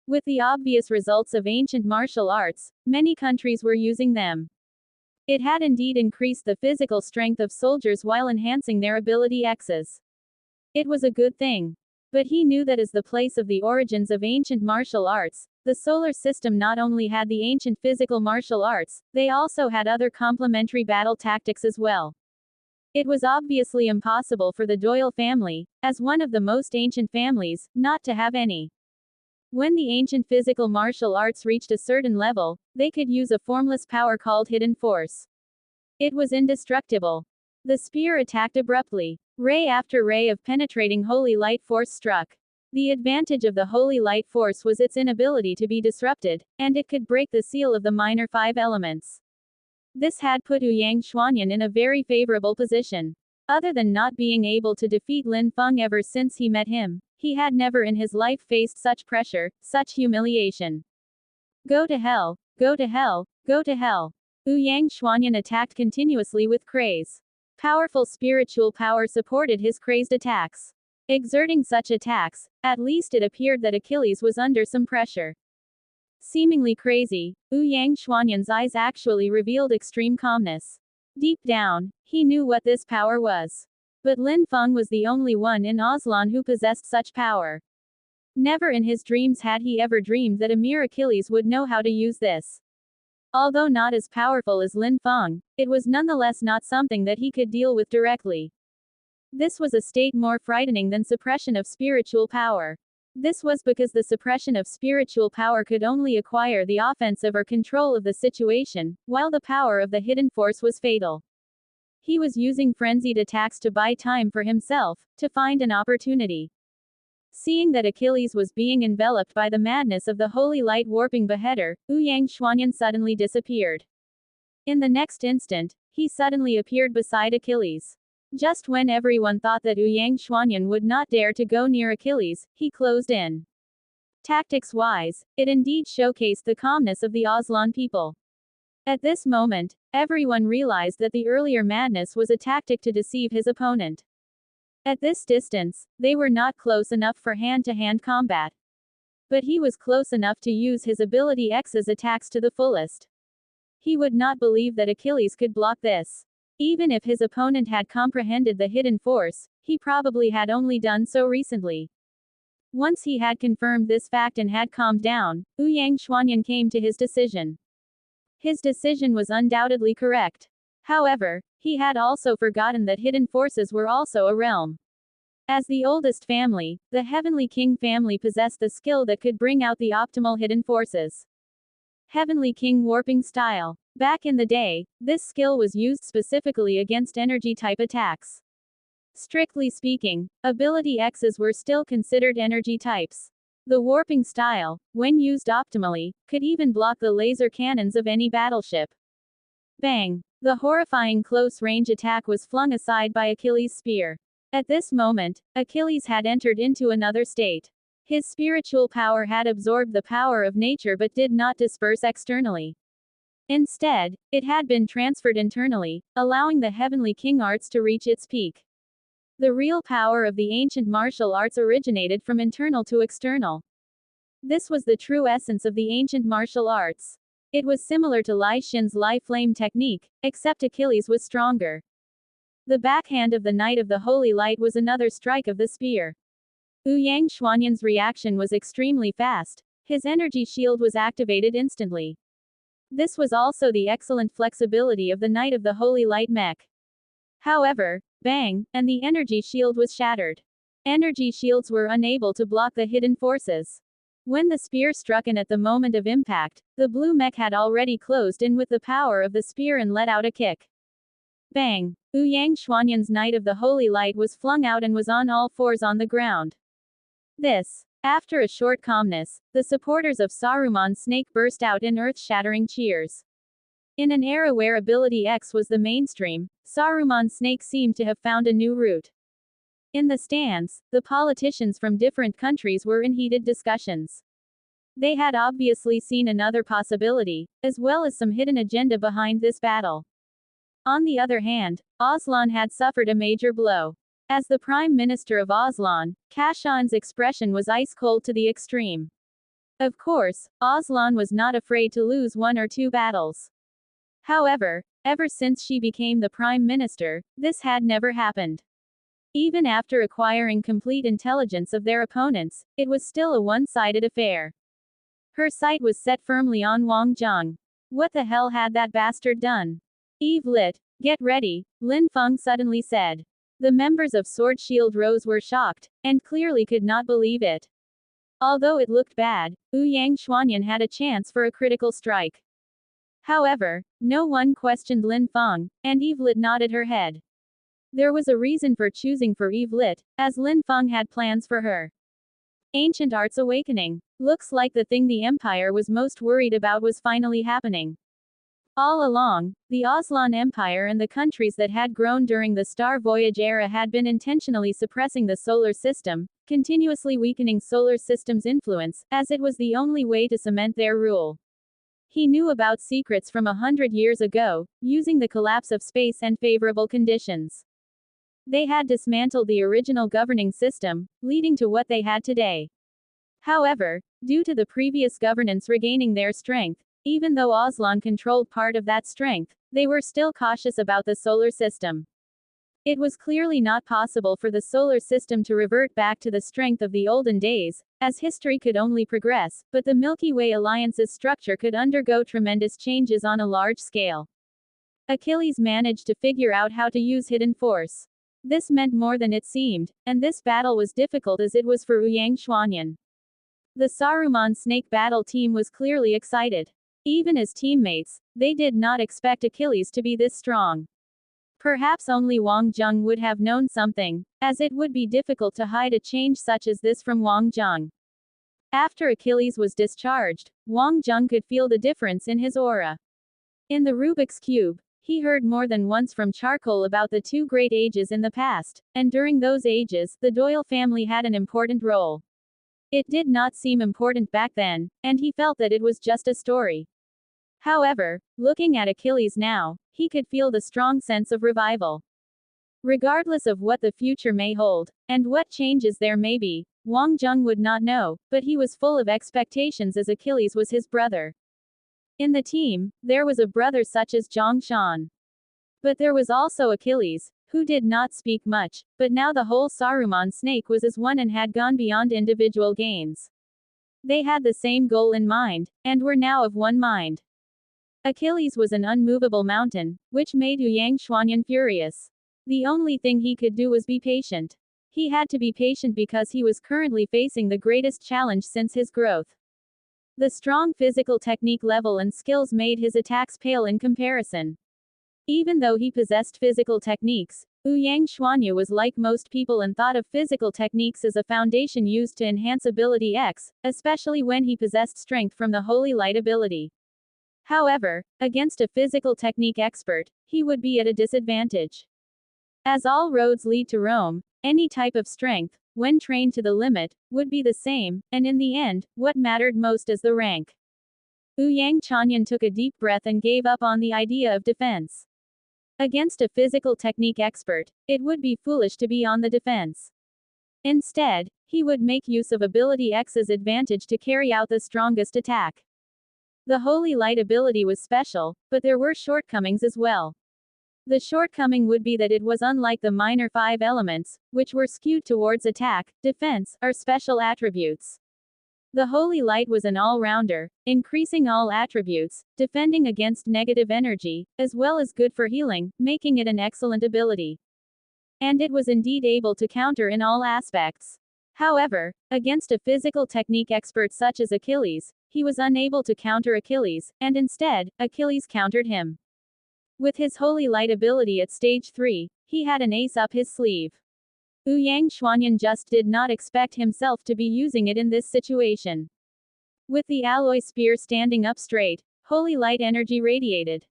With the obvious results of ancient martial arts, many countries were using them. It had indeed increased the physical strength of soldiers while enhancing their ability X's. It was a good thing. But he knew that as the place of the origins of ancient martial arts, the solar system not only had the ancient physical martial arts, they also had other complementary battle tactics as well. It was obviously impossible for the Doyle family, as one of the most ancient families, not to have any. When the ancient physical martial arts reached a certain level, they could use a formless power called hidden force. It was indestructible. The spear attacked abruptly. Ray after ray of penetrating holy light force struck. The advantage of the holy light force was its inability to be disrupted, and it could break the seal of the minor five elements. This had put Yang Xuanyan in a very favorable position. Other than not being able to defeat Lin Feng ever since he met him, he had never in his life faced such pressure, such humiliation. Go to hell, go to hell, go to hell. Yang Xuanyan attacked continuously with craze. Powerful spiritual power supported his crazed attacks. Exerting such attacks, at least it appeared that Achilles was under some pressure. Seemingly crazy, Yang Xuanyan's eyes actually revealed extreme calmness. Deep down, he knew what this power was. But Lin Feng was the only one in Aslan who possessed such power. Never in his dreams had he ever dreamed that a mere Achilles would know how to use this. Although not as powerful as Lin Feng, it was nonetheless not something that he could deal with directly. This was a state more frightening than suppression of spiritual power. This was because the suppression of spiritual power could only acquire the offensive or control of the situation, while the power of the hidden force was fatal. He was using frenzied attacks to buy time for himself, to find an opportunity. Seeing that Achilles was being enveloped by the madness of the holy light warping beheader, Yang Xuanyan suddenly disappeared. In the next instant, he suddenly appeared beside Achilles. Just when everyone thought that Yang Xuanyan would not dare to go near Achilles, he closed in. Tactics-wise, it indeed showcased the calmness of the Aslan people. At this moment, everyone realized that the earlier madness was a tactic to deceive his opponent. At this distance, they were not close enough for hand-to-hand combat. But he was close enough to use his ability X's attacks to the fullest. He would not believe that Achilles could block this. Even if his opponent had comprehended the hidden force, he probably had only done so recently. Once he had confirmed this fact and had calmed down, Yang Xuanyan came to his decision. His decision was undoubtedly correct. However, he had also forgotten that hidden forces were also a realm. As the oldest family, the Heavenly King family possessed the skill that could bring out the optimal hidden forces. Heavenly King warping style. Back in the day, this skill was used specifically against energy-type attacks. Strictly speaking, ability X's were still considered energy types. The warping style, when used optimally, could even block the laser cannons of any battleship. Bang! The horrifying close-range attack was flung aside by Achilles' spear. At this moment, Achilles had entered into another state. His spiritual power had absorbed the power of nature but did not disperse externally. Instead, it had been transferred internally, allowing the Heavenly King arts to reach its peak. The real power of the ancient martial arts originated from internal to external. This was the true essence of the ancient martial arts. It was similar to Lai Shin's Lai Flame technique, except Achilles was stronger. The backhand of the Knight of the Holy Light was another strike of the spear. Yang Xuanyan's reaction was extremely fast. His energy shield was activated instantly. This was also the excellent flexibility of the Knight of the Holy Light mech. However, bang, and the energy shield was shattered. Energy shields were unable to block the hidden forces. When the spear struck in at the moment of impact, the blue mech had already closed in with the power of the spear and let out a kick. Bang! Yang Xuanyan's Knight of the Holy Light was flung out and was on all fours on the ground. After a short calmness, the supporters of Saruman's snake burst out in earth-shattering cheers. In an era where Ability X was the mainstream, Saruman's snake seemed to have found a new route. In the stands, the politicians from different countries were in heated discussions. They had obviously seen another possibility, as well as some hidden agenda behind this battle. On the other hand, Aslan had suffered a major blow. As the Prime Minister of Aslan, Kashan's expression was ice-cold to the extreme. Of course, Aslan was not afraid to lose one or two battles. However, ever since she became the Prime Minister, this had never happened. Even after acquiring complete intelligence of their opponents, it was still a one-sided affair. Her sight was set firmly on Wang Zheng. What the hell had that bastard done? Eve Lit, get ready, Lin Feng suddenly said. The members of Sword Shield Rose were shocked, and clearly could not believe it. Although it looked bad, Yang Xuanyan had a chance for a critical strike. However, no one questioned Lin Feng, and Eve Lit nodded her head. There was a reason for choosing for Eve Lit, as Lin Feng had plans for her. Ancient Arts Awakening. Looks like the thing the Empire was most worried about was finally happening. All along, the Aslan Empire and the countries that had grown during the Star Voyage era had been intentionally suppressing the solar system, continuously weakening solar system's influence, as it was the only way to cement their rule. He knew about secrets from 100 years ago, using the collapse of space and favorable conditions. They had dismantled the original governing system, leading to what they had today. However, due to the previous governance regaining their strength, even though Aslan controlled part of that strength, they were still cautious about the solar system. It was clearly not possible for the solar system to revert back to the strength of the olden days, as history could only progress, but the Milky Way Alliance's structure could undergo tremendous changes on a large scale. Achilles managed to figure out how to use hidden force. This meant more than it seemed, and this battle was difficult as it was for Yang Xuanyan. The Saruman Snake battle team was clearly excited. Even as teammates, they did not expect Achilles to be this strong. Perhaps only Wang Zheng would have known something, as it would be difficult to hide a change such as this from Wang Zheng. After Achilles was discharged, Wang Zheng could feel the difference in his aura. In the Rubik's Cube, he heard more than once from Charcoal about the two great ages in the past, and during those ages, the Doyle family had an important role. It did not seem important back then, and he felt that it was just a story. However, looking at Achilles now, he could feel the strong sense of revival. Regardless of what the future may hold, and what changes there may be, Wang Zheng would not know, but he was full of expectations as Achilles was his brother. In the team, there was a brother such as Zhang Shan. But there was also Achilles, who did not speak much, but now the whole Saruman snake was as one and had gone beyond individual gains. They had the same goal in mind, and were now of one mind. Achilles was an unmovable mountain, which made Yang Xuanyan furious. The only thing he could do was be patient. He had to be patient because he was currently facing the greatest challenge since his growth. The strong physical technique level and skills made his attacks pale in comparison. Even though he possessed physical techniques, Yang Xuanyan was like most people and thought of physical techniques as a foundation used to enhance ability X, especially when he possessed strength from the Holy Light ability. However, against a physical technique expert, he would be at a disadvantage. As all roads lead to Rome, any type of strength, when trained to the limit, would be the same, and in the end, what mattered most is the rank. Yang Xuanyan took a deep breath and gave up on the idea of defense. Against a physical technique expert, it would be foolish to be on the defense. Instead, he would make use of ability X's advantage to carry out the strongest attack. The holy light ability was special, but there were shortcomings as well. The shortcoming would be that it was unlike the minor five elements, which were skewed towards attack, defense, or special attributes. The holy light was an all-rounder, increasing all attributes, defending against negative energy, as well as good for healing, making it an excellent ability. And it was indeed able to counter in all aspects. However, against a physical technique expert such as Achilles, he was unable to counter Achilles, and instead, Achilles countered him. With his holy light ability at stage 3, he had an ace up his sleeve. Ouyang Xuanyan just did not expect himself to be using it in this situation. With the alloy spear standing up straight, holy light energy radiated.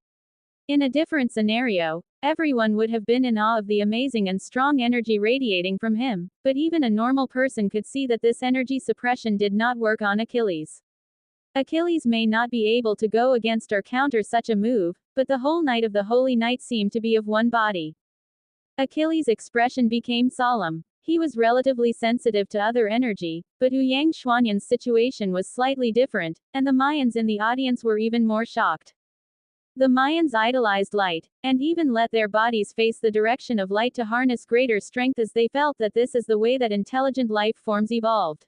In a different scenario, everyone would have been in awe of the amazing and strong energy radiating from him, but even a normal person could see that this energy suppression did not work on Achilles. Achilles may not be able to go against or counter such a move, but the whole Knight of the Holy Knight seemed to be of one body. Achilles' expression became solemn. He was relatively sensitive to other energy, but Ouyang Xuanyan's situation was slightly different, and the Mayans in the audience were even more shocked. The Mayans idolized light, and even let their bodies face the direction of light to harness greater strength as they felt that this is the way that intelligent life forms evolved.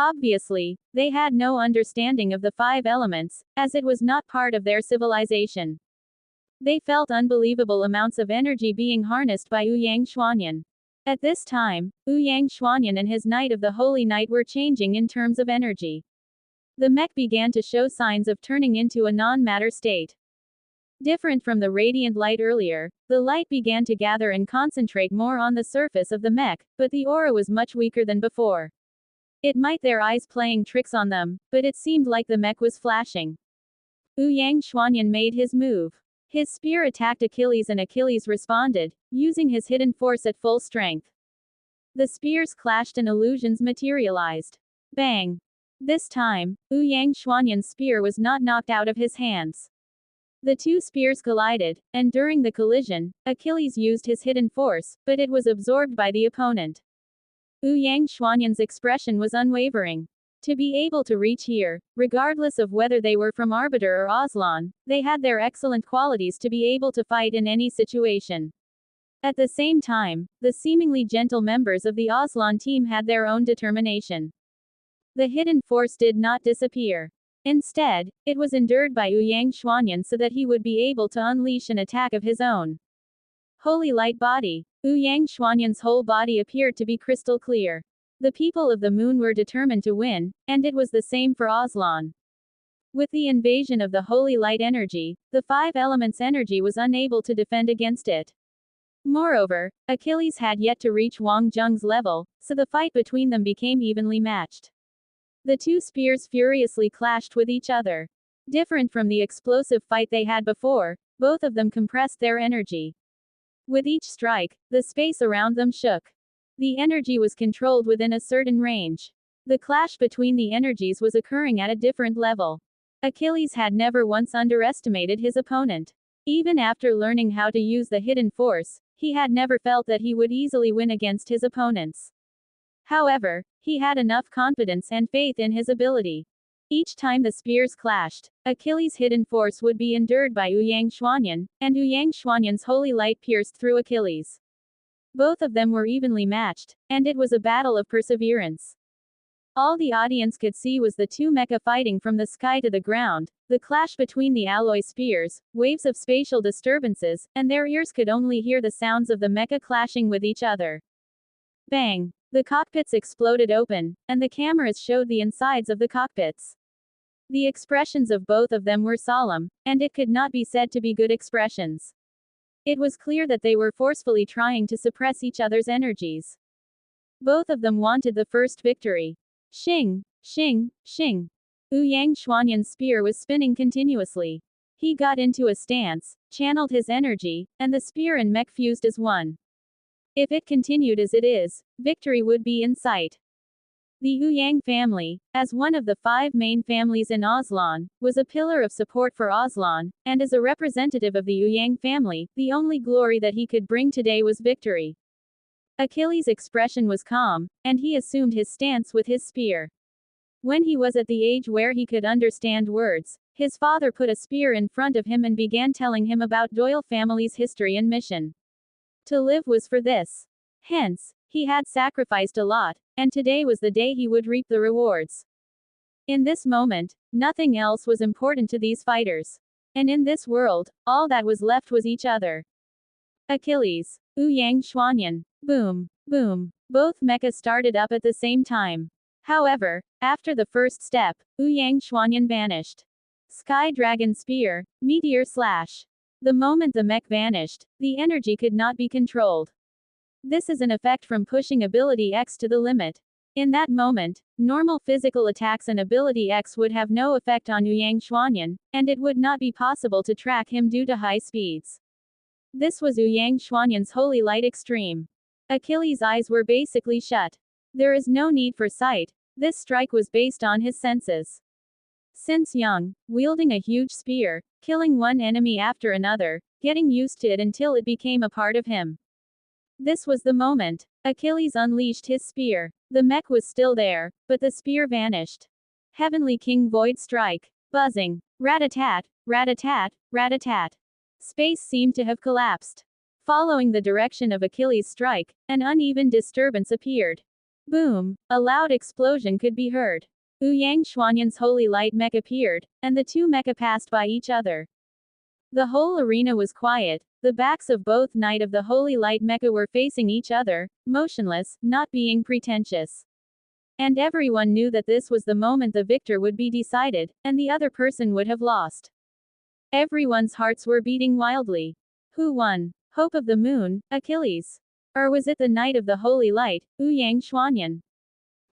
Obviously, they had no understanding of the five elements, as it was not part of their civilization. They felt unbelievable amounts of energy being harnessed by Ouyang Xuanyan. At this time, Ouyang Xuanyan and his Knight of the Holy Knight were changing in terms of energy. The mech began to show signs of turning into a non-matter state. Different from the radiant light earlier, the light began to gather and concentrate more on the surface of the mech, but the aura was much weaker than before. It might their eyes playing tricks on them, but it seemed like the mech was flashing. Ouyang Xuanyan made his move. His spear attacked Achilles and Achilles responded, using his hidden force at full strength. The spears clashed and illusions materialized. Bang! This time, Ouyang Xuanyan's spear was not knocked out of his hands. The two spears collided, and during the collision, Achilles used his hidden force, but it was absorbed by the opponent. Ouyang Xuanyan's expression was unwavering. To be able to reach here, regardless of whether they were from Arbiter or Aslan, they had their excellent qualities to be able to fight in any situation. At the same time, the seemingly gentle members of the Aslan team had their own determination. The hidden force did not disappear. Instead, it was endured by Ouyang Xuanyan so that he would be able to unleash an attack of his own. Holy light body. Ouyang Xuanyan's whole body appeared to be crystal clear. The people of the moon were determined to win, and it was the same for Aslan. With the invasion of the holy light energy, the five elements energy was unable to defend against it. Moreover, Achilles had yet to reach Wang Zheng's level, so the fight between them became evenly matched. The two spears furiously clashed with each other. Different from the explosive fight they had before, both of them compressed their energy. With each strike, the space around them shook. The energy was controlled within a certain range. The clash between the energies was occurring at a different level. Achilles had never once underestimated his opponent. Even after learning how to use the hidden force, he had never felt that he would easily win against his opponents. However, he had enough confidence and faith in his ability. Each time the spears clashed, Achilles' hidden force would be endured by Ouyang Xuanyan, and Ouyang Xuanyan's holy light pierced through Achilles. Both of them were evenly matched, and it was a battle of perseverance. All the audience could see was the two mecha fighting from the sky to the ground, the clash between the alloy spears, waves of spatial disturbances, and their ears could only hear the sounds of the mecha clashing with each other. Bang! The cockpits exploded open, and the cameras showed the insides of the cockpits. The expressions of both of them were solemn, and it could not be said to be good expressions. It was clear that they were forcefully trying to suppress each other's energies. Both of them wanted the first victory. Shing! Shing! Shing! Ouyang Xuanyan's spear was spinning continuously. He got into a stance, channeled his energy, and the spear and mech fused as one. If it continued as it is, victory would be in sight. The Ouyang family, as one of the five main families in Aslan, was a pillar of support for Aslan, and as a representative of the Ouyang family, the only glory that he could bring today was victory. Achilles' expression was calm, and he assumed his stance with his spear. When he was at the age where he could understand words, His father put a spear in front of him and began telling him about Doyle family's history and mission. To live was for this. Hence, he had sacrificed a lot, and today was the day he would reap the rewards. In this moment, nothing else was important to these fighters. And in this world, all that was left was each other. Achilles. Ouyang Xuanyan. Boom. Boom. Both mechas started up at the same time. However, after the first step, Ouyang Xuanyan vanished. Sky Dragon Spear, Meteor Slash. The moment the mech vanished, the energy could not be controlled. This is an effect from pushing ability X to the limit. In that moment, normal physical attacks and ability X would have no effect on Ouyang Xuanyan, and it would not be possible to track him due to high speeds. This was Ouyang Xuanyan's Holy Light Extreme. Achilles' eyes were basically shut. There is no need for sight. This strike was based on his senses. Since young, wielding a huge spear, killing one enemy after another, getting used to it until it became a part of him. This was the moment. Achilles unleashed his spear. The mech was still there, but the spear vanished. Heavenly King Void Strike. Buzzing. Rat-a-tat, rat-a-tat, rat-a-tat. Space seemed to have collapsed. Following the direction of Achilles' strike, an uneven disturbance appeared. Boom! A loud explosion could be heard. Ouyang Xuanyan's Holy Light mech appeared, and the two mecha passed by each other. The whole arena was quiet. The backs of both Knight of the Holy Light mecha were facing each other, motionless, not being pretentious. And everyone knew that this was the moment the victor would be decided, and the other person would have lost. Everyone's hearts were beating wildly. Who won? Hope of the Moon, Achilles? Or was it the Knight of the Holy Light, Ouyang Xuanyan?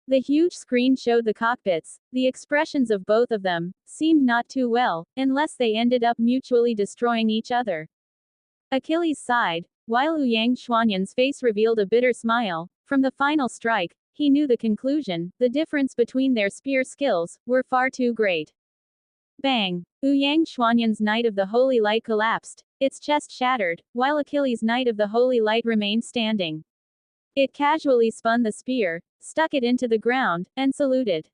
The huge screen showed the cockpits. The expressions of both of them seemed not too well, unless they ended up mutually destroying each other. Achilles sighed, while Ouyang Xuanyan's face revealed a bitter smile. From the final strike, he knew the conclusion: the difference between their spear skills were far too great. Bang! Ouyang Xuanyan's Knight of the Holy Light collapsed. Its chest shattered, while Achilles' Knight of the Holy Light remained standing. It casually spun the spear, stuck it into the ground, and saluted.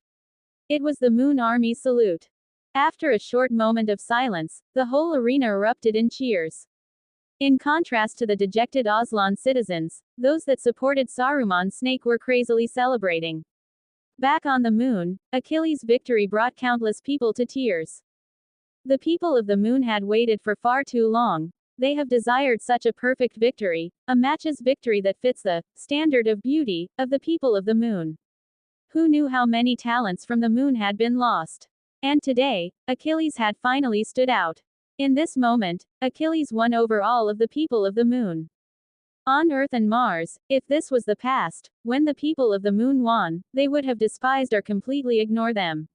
It was the Moon Army's salute. After a short moment of silence, the whole arena erupted in cheers. In contrast to the dejected Aslan citizens, those that supported Saruman's snake were crazily celebrating. Back on the moon, Achilles' victory brought countless people to tears. The people of the moon had waited for far too long. They have desired such a perfect victory, a match's victory that fits the standard of beauty of the people of the moon. Who knew how many talents from the moon had been lost? And today, Achilles had finally stood out. In this moment, Achilles won over all of the people of the moon. On Earth and Mars, if this was the past, when the people of the moon won, they would have despised or completely ignored them.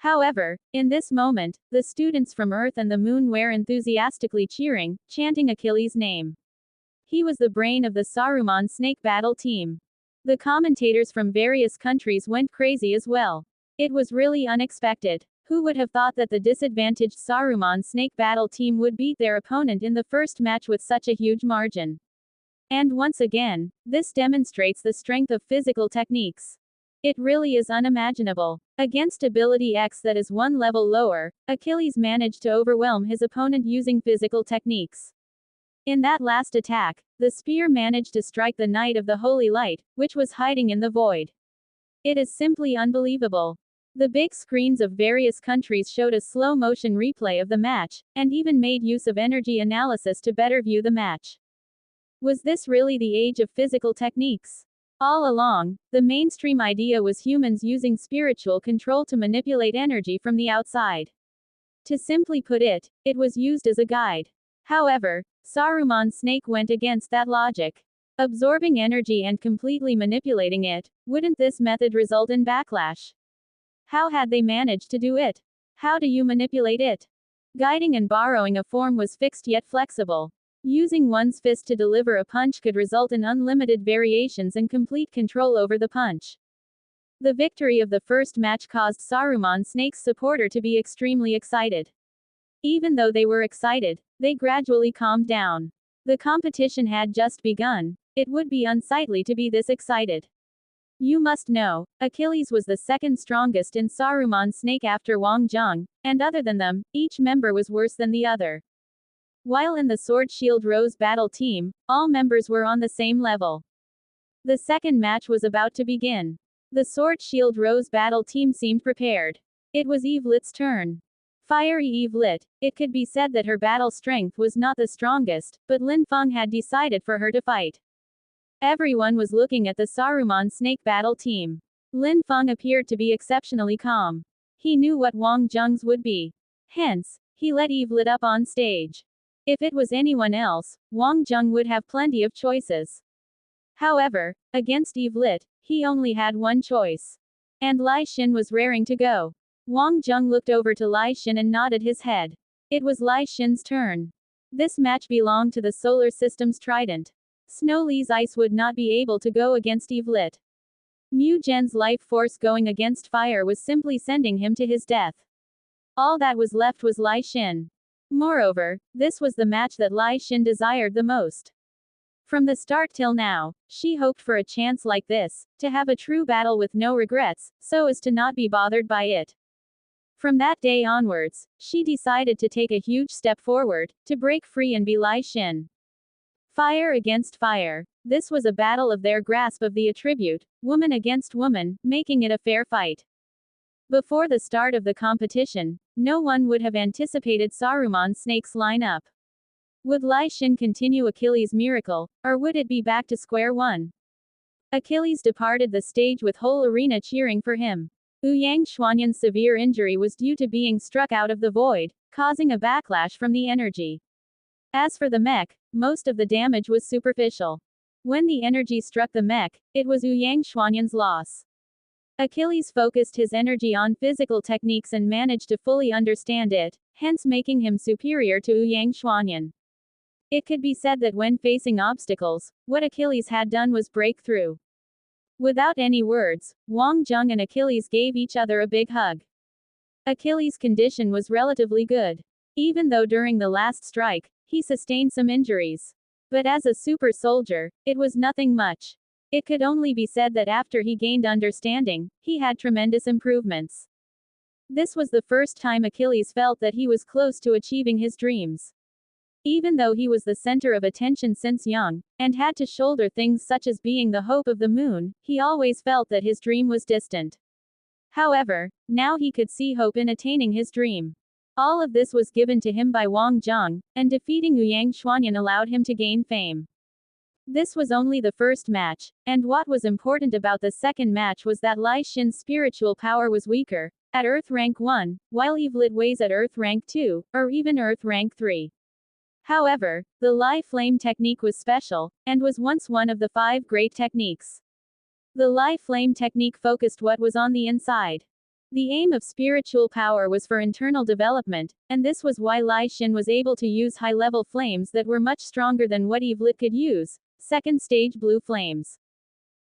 However, in this moment, the students from Earth and the moon were enthusiastically cheering, chanting Achilles' name. He was the brain of the Saruman snake battle team. The commentators from various countries went crazy as well. It was really unexpected. Who would have thought that the disadvantaged Saruman snake battle team would beat their opponent in the first match with such a huge margin? And once again, this demonstrates the strength of physical techniques. It really is unimaginable. Against ability X that is one level lower, Achilles managed to overwhelm his opponent using physical techniques. In that last attack, the spear managed to strike the Knight of the Holy Light, which was hiding in the void. It is simply unbelievable. The big screens of various countries showed a slow-motion replay of the match, and even made use of energy analysis to better view the match. Was this really the age of physical techniques? All along, the mainstream idea was humans using spiritual control to manipulate energy from the outside. To simply put it, it was used as a guide. However, Saruman's snake went against that logic. Absorbing energy and completely manipulating it, wouldn't this method result in backlash? How had they managed to do it? How do you manipulate it? Guiding and borrowing a form was fixed yet flexible. Using one's fist to deliver a punch could result in unlimited variations and complete control over the punch. The victory of the first match caused Saruman Snake's supporter to be extremely excited. Even though they were excited, they gradually calmed down. The competition had just begun. It would be unsightly to be this excited. You must know, Achilles was the second strongest in Saruman's snake after Wang Zheng, and other than them, each member was worse than the other. While in the Sword Shield Rose battle team, all members were on the same level. The second match was about to begin. The Sword Shield Rose battle team seemed prepared. It was Evelyn's turn. Fiery Evelyn, it could be said that her battle strength was not the strongest, but Lin Feng had decided for her to fight. Everyone was looking at the Saruman snake battle team. Lin Feng appeared to be exceptionally calm. He knew what Wang Zheng's would be. Hence, he let Evelyn up on stage. If it was anyone else, Wang Zheng would have plenty of choices. However, against Evelyn, he only had one choice. And Lai Xin was raring to go. Wang Zheng looked over to Lai Xin and nodded his head. It was Lai Xin's turn. This match belonged to the solar system's trident. Snow Li's ice would not be able to go against Evelyn. Mu Zhen's life force going against fire was simply sending him to his death. All that was left was Lai Xin. Moreover, this was the match that Lai Xin desired the most. From the start till now, she hoped for a chance like this, to have a true battle with no regrets, so as to not be bothered by it. From that day onwards, she decided to take a huge step forward, to break free and be Lai Xin. Fire against fire. This was a battle of their grasp of the attribute, woman against woman, making it a fair fight. Before the start of the competition, no one would have anticipated Saruman Snake's lineup. Would Lai Xin continue Achilles' miracle, or would it be back to square one? Achilles departed the stage with whole arena cheering for him. Ouyang Xuanyan's severe injury was due to being struck out of the void, causing a backlash from the energy. As for the mech, most of the damage was superficial. When the energy struck the mech, it was Ouyang Xuanyan's loss. Achilles focused his energy on physical techniques and managed to fully understand it, hence making him superior to Ouyang Xuanyan. It could be said that when facing obstacles, what Achilles had done was break through. Without any words, Wang Zheng and Achilles gave each other a big hug. Achilles' condition was relatively good. Even though during the last strike, he sustained some injuries. But as a super soldier, it was nothing much. It could only be said that after he gained understanding, he had tremendous improvements. This was the first time Achilles felt that he was close to achieving his dreams. Even though he was the center of attention since young, and had to shoulder things such as being the hope of the moon, he always felt that his dream was distant. However, now he could see hope in attaining his dream. All of this was given to him by Wang Zheng, and defeating Ouyang Xuanyan allowed him to gain fame. This was only the first match, and what was important about the second match was that Lai Xin's spiritual power was weaker, at Earth Rank 1, while Evelyn weighs at Earth Rank 2, or even Earth Rank 3. However, the Lai Flame technique was special, and was once one of the 5 great techniques. The Lai Flame technique focused what was on the inside. The aim of spiritual power was for internal development, and this was why Lai Xin was able to use high-level flames that were much stronger than what Evelyn could use, second stage blue flames.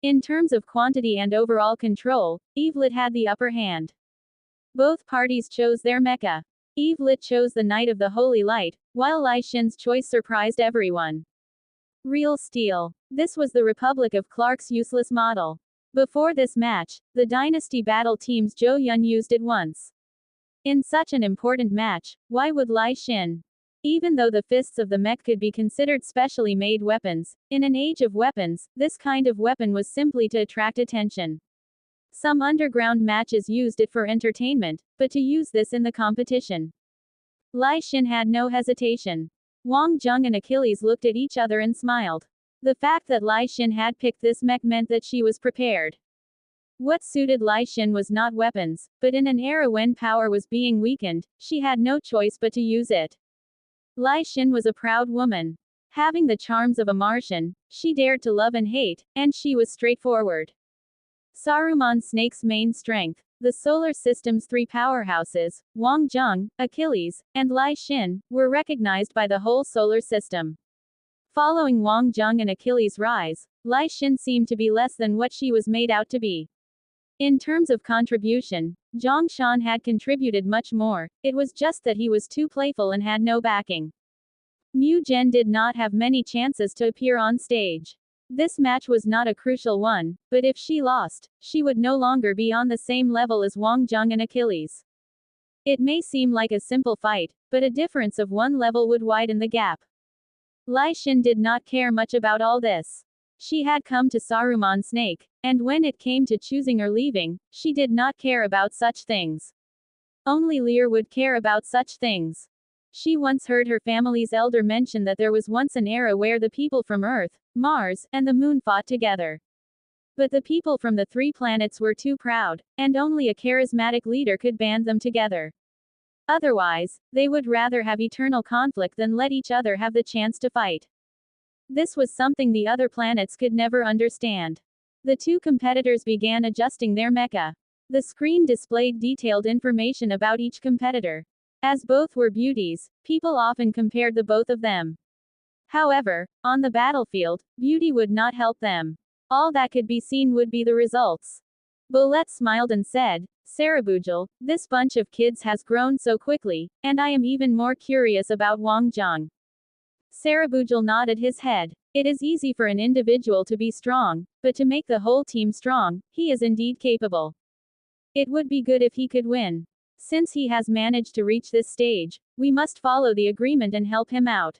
In terms of quantity and overall control, Evelyn had the upper hand. Both parties chose their mecha. Evelyn chose the Knight of the Holy Light, while Lai Xin's choice surprised everyone. Real Steel. This was the Republic of Clark's useless model. Before this match, the Dynasty Battle team's Zhou Yun used it once. In such an important match, why would Lai Xin? Even though the fists of the mech could be considered specially made weapons, in an age of weapons, this kind of weapon was simply to attract attention. Some underground matches used it for entertainment, but to use this in the competition. Lai Xin had no hesitation. Wang Zheng and Achilles looked at each other and smiled. The fact that Lai Xin had picked this mech meant that she was prepared. What suited Lai Xin was not weapons, but in an era when power was being weakened, she had no choice but to use it. Lai Xin was a proud woman. Having the charms of a Martian, she dared to love and hate, and she was straightforward. Saruman Snake's main strength. The solar system's 3 powerhouses, Wang Zheng, Achilles, and Lai Xin, were recognized by the whole solar system. Following Wang Zheng and Achilles' rise, Lai Xin seemed to be less than what she was made out to be. In terms of contribution, Zhang Shan had contributed much more, it was just that he was too playful and had no backing. Mu Zhen did not have many chances to appear on stage. This match was not a crucial one, but if she lost, she would no longer be on the same level as Wang Zheng and Achilles. It may seem like a simple fight, but a difference of one level would widen the gap. Lai Xin did not care much about all this. She had come to Saruman Snake, and when it came to choosing or leaving, she did not care about such things. Only Lear would care about such things. She once heard her family's elder mention that there was once an era where the people from Earth, Mars, and the Moon fought together. But the people from the 3 planets were too proud, and only a charismatic leader could band them together. Otherwise, they would rather have eternal conflict than let each other have the chance to fight. This was something the other planets could never understand. The 2 competitors began adjusting their mecha. The screen displayed detailed information about each competitor. As both were beauties, people often compared the both of them. However, on the battlefield, beauty would not help them. All that could be seen would be the results. Bolette smiled and said, Sarabujal, this bunch of kids has grown so quickly, and I am even more curious about Wang Zheng. Sarabujal nodded his head. It is easy for an individual to be strong, but to make the whole team strong, he is indeed capable. It would be good if he could win. Since he has managed to reach this stage, we must follow the agreement and help him out.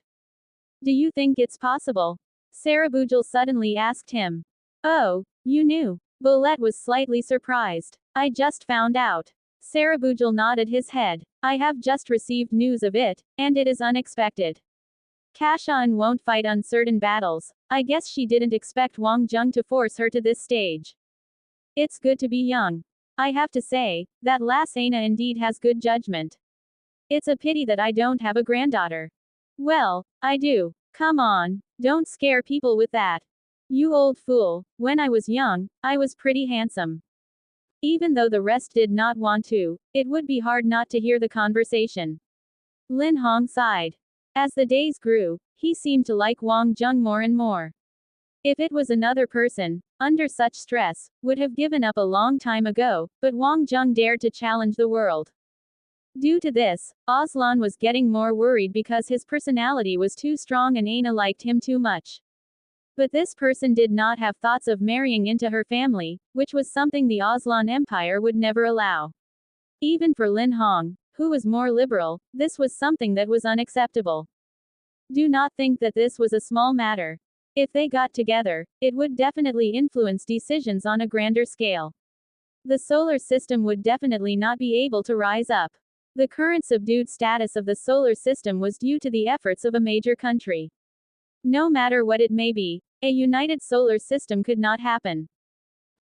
Do you think it's possible? Sarabujal suddenly asked him. Oh, you knew. Bolette was slightly surprised. I just found out. Sarabujal nodded his head. I have just received news of it, and it is unexpected. Kashan won't fight uncertain battles. I guess she didn't expect Wang Zheng to force her to this stage. It's good to be young. I have to say, that Lassana indeed has good judgment. It's a pity that I don't have a granddaughter. Well, I do. Come on, don't scare people with that. You old fool, when I was young, I was pretty handsome. Even though the rest did not want to, it would be hard not to hear the conversation. Lin Hong sighed. As the days grew, he seemed to like Wang Zheng more and more. If it was another person, under such stress, would have given up a long time ago, but Wang Zheng dared to challenge the world. Due to this, Aslan was getting more worried because his personality was too strong and Aina liked him too much. But this person did not have thoughts of marrying into her family, which was something the Aslan Empire would never allow. Even for Lin Hong, who was more liberal, this was something that was unacceptable. Do not think that this was a small matter. If they got together, it would definitely influence decisions on a grander scale. The solar system would definitely not be able to rise up. The current subdued status of the solar system was due to the efforts of a major country. No matter what it may be, a united solar system could not happen.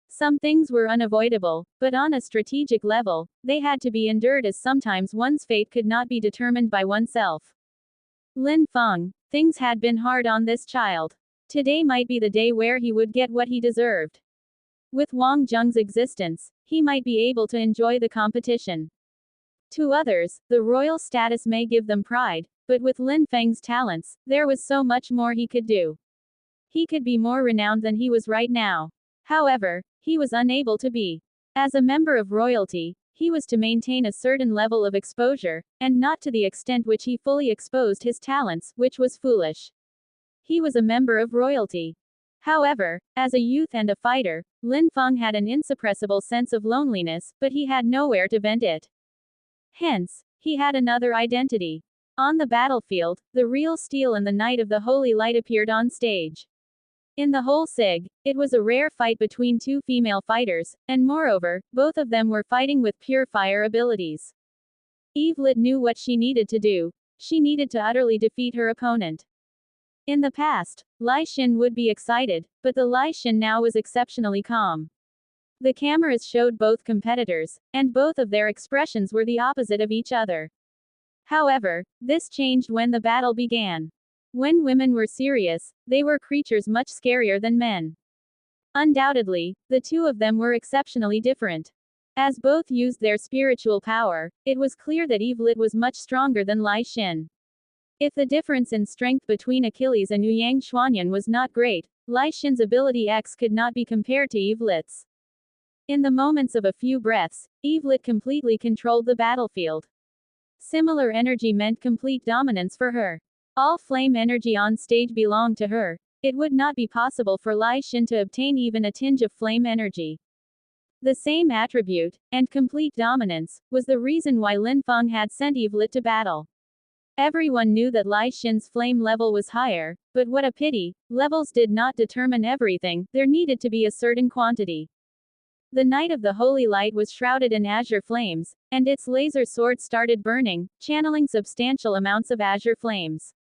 Some things were unavoidable, but on a strategic level, they had to be endured as sometimes one's fate could not be determined by oneself. Lin Feng, things had been hard on this child. Today might be the day where he would get what he deserved. With Wang Zheng's existence, he might be able to enjoy the competition. To others, the royal status may give them pride, but with Lin Feng's talents, there was so much more he could do. He could be more renowned than he was right now. However, he was unable to be. As a member of royalty, he was to maintain a certain level of exposure, and not to the extent which he fully exposed his talents, which was foolish. He was a member of royalty. However, as a youth and a fighter, Lin Feng had an insuppressible sense of loneliness, but he had nowhere to vent it. Hence, he had another identity. On the battlefield, the real steel and the Knight of the Holy Light appeared on stage. In the whole SIG, it was a rare fight between 2 female fighters, and moreover, both of them were fighting with pure fire abilities. Evelet knew what she needed to do. She needed to utterly defeat her opponent. In the past, Lai Xin would be excited, but the Lai Xin now was exceptionally calm. The cameras showed both competitors, and both of their expressions were the opposite of each other. However, this changed when the battle began. When women were serious, they were creatures much scarier than men. Undoubtedly, the 2 of them were exceptionally different. As both used their spiritual power, it was clear that Evelet was much stronger than Lai Xin. If the difference in strength between Achilles and Yang Xuanyan was not great, Lai Xin's ability X could not be compared to Evelet's. In the moments of a few breaths, Evelet completely controlled the battlefield. Similar energy meant complete dominance for her. All flame energy on stage belonged to her, it would not be possible for Lai Xin to obtain even a tinge of flame energy. The same attribute, and complete dominance, was the reason why Lin Feng had sent Eve Lit to battle. Everyone knew that Lai Xin's flame level was higher, but what a pity, levels did not determine everything, there needed to be a certain quantity. The Knight of the Holy Light was shrouded in azure flames, and its laser sword started burning, channeling substantial amounts of azure flames.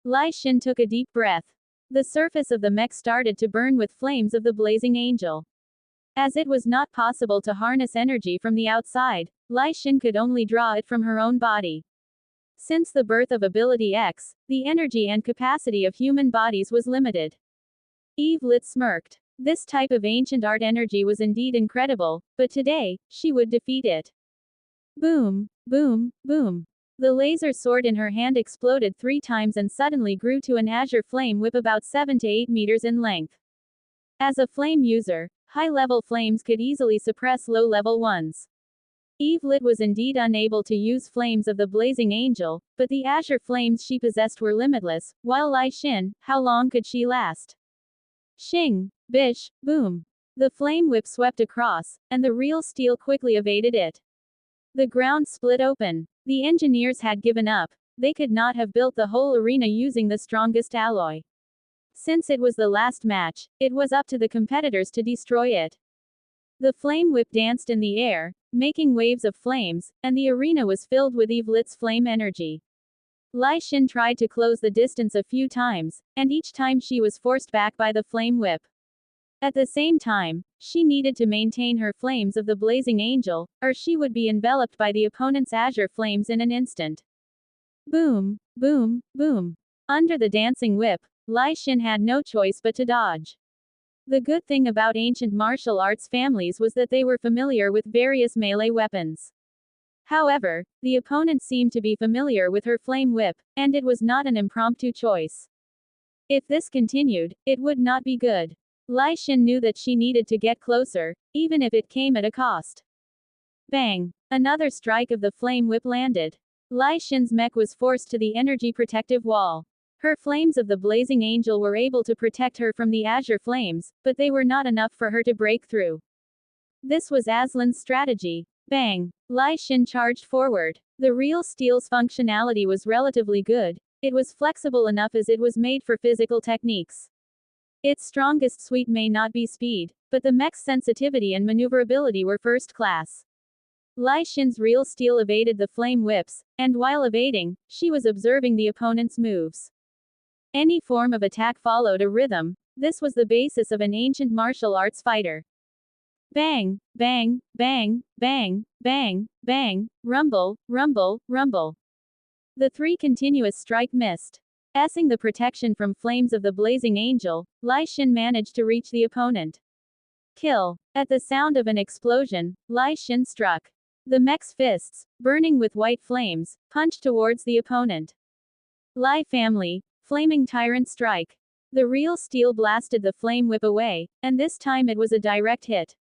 Lai Xin took a deep breath. The surface of the mech started to burn with flames of the blazing angel. As it was not possible to harness energy from the outside, Lai Xin could only draw it from her own body. Since the birth of Ability X, the energy and capacity of human bodies was limited. Eve Lit smirked. This type of ancient art energy was indeed incredible, but today, she would defeat it. Boom, boom, boom. The laser sword in her hand exploded 3 times and suddenly grew to an azure flame whip about 7 to 8 meters in length. As a flame user, high-level flames could easily suppress low-level ones. Eve Lit was indeed unable to use flames of the blazing angel, but the azure flames she possessed were limitless, while Lai Xin, how long could she last? Shing, bish, boom. The flame whip swept across, and the real steel quickly evaded it. The ground split open. The engineers had given up. They could not have built the whole arena using the strongest alloy. Since it was the last match, it was up to the competitors to destroy it. The flame whip danced in the air, making waves of flames, and the arena was filled with Eve Lit's flame energy. Lai Xin tried to close the distance a few times, and each time she was forced back by the flame whip. At the same time, she needed to maintain her flames of the blazing angel, or she would be enveloped by the opponent's azure flames in an instant. Boom, boom, boom. Under the dancing whip, Lai Xin had no choice but to dodge. The good thing about ancient martial arts families was that they were familiar with various melee weapons. However, the opponent seemed to be familiar with her flame whip, and it was not an impromptu choice. If this continued, it would not be good. Lai Xin knew that she needed to get closer, even if it came at a cost. Bang! Another strike of the flame whip landed. Lai Xin's mech was forced to the energy protective wall. Her flames of the blazing angel were able to protect her from the azure flames, but they were not enough for her to break through. This was Aslan's strategy. Bang! Lai Xin charged forward. The real steel's functionality was relatively good. It was flexible enough as it was made for physical techniques. Its strongest suite may not be speed, but the mech's sensitivity and maneuverability were first class. Lai Xin's real steel evaded the flame whips, and while evading, she was observing the opponent's moves. Any form of attack followed a rhythm. This was the basis of an ancient martial arts fighter. Bang, bang, bang, bang, bang, bang, rumble, rumble, rumble. The 3 continuous strike missed. Passing the protection from flames of the blazing angel, Lai Xin managed to reach the opponent. Kill. At the sound of an explosion, Lai Xin struck. The mech's fists, burning with white flames, punched towards the opponent. Lai family, flaming tyrant strike. The real steel blasted the flame whip away, and this time it was a direct hit.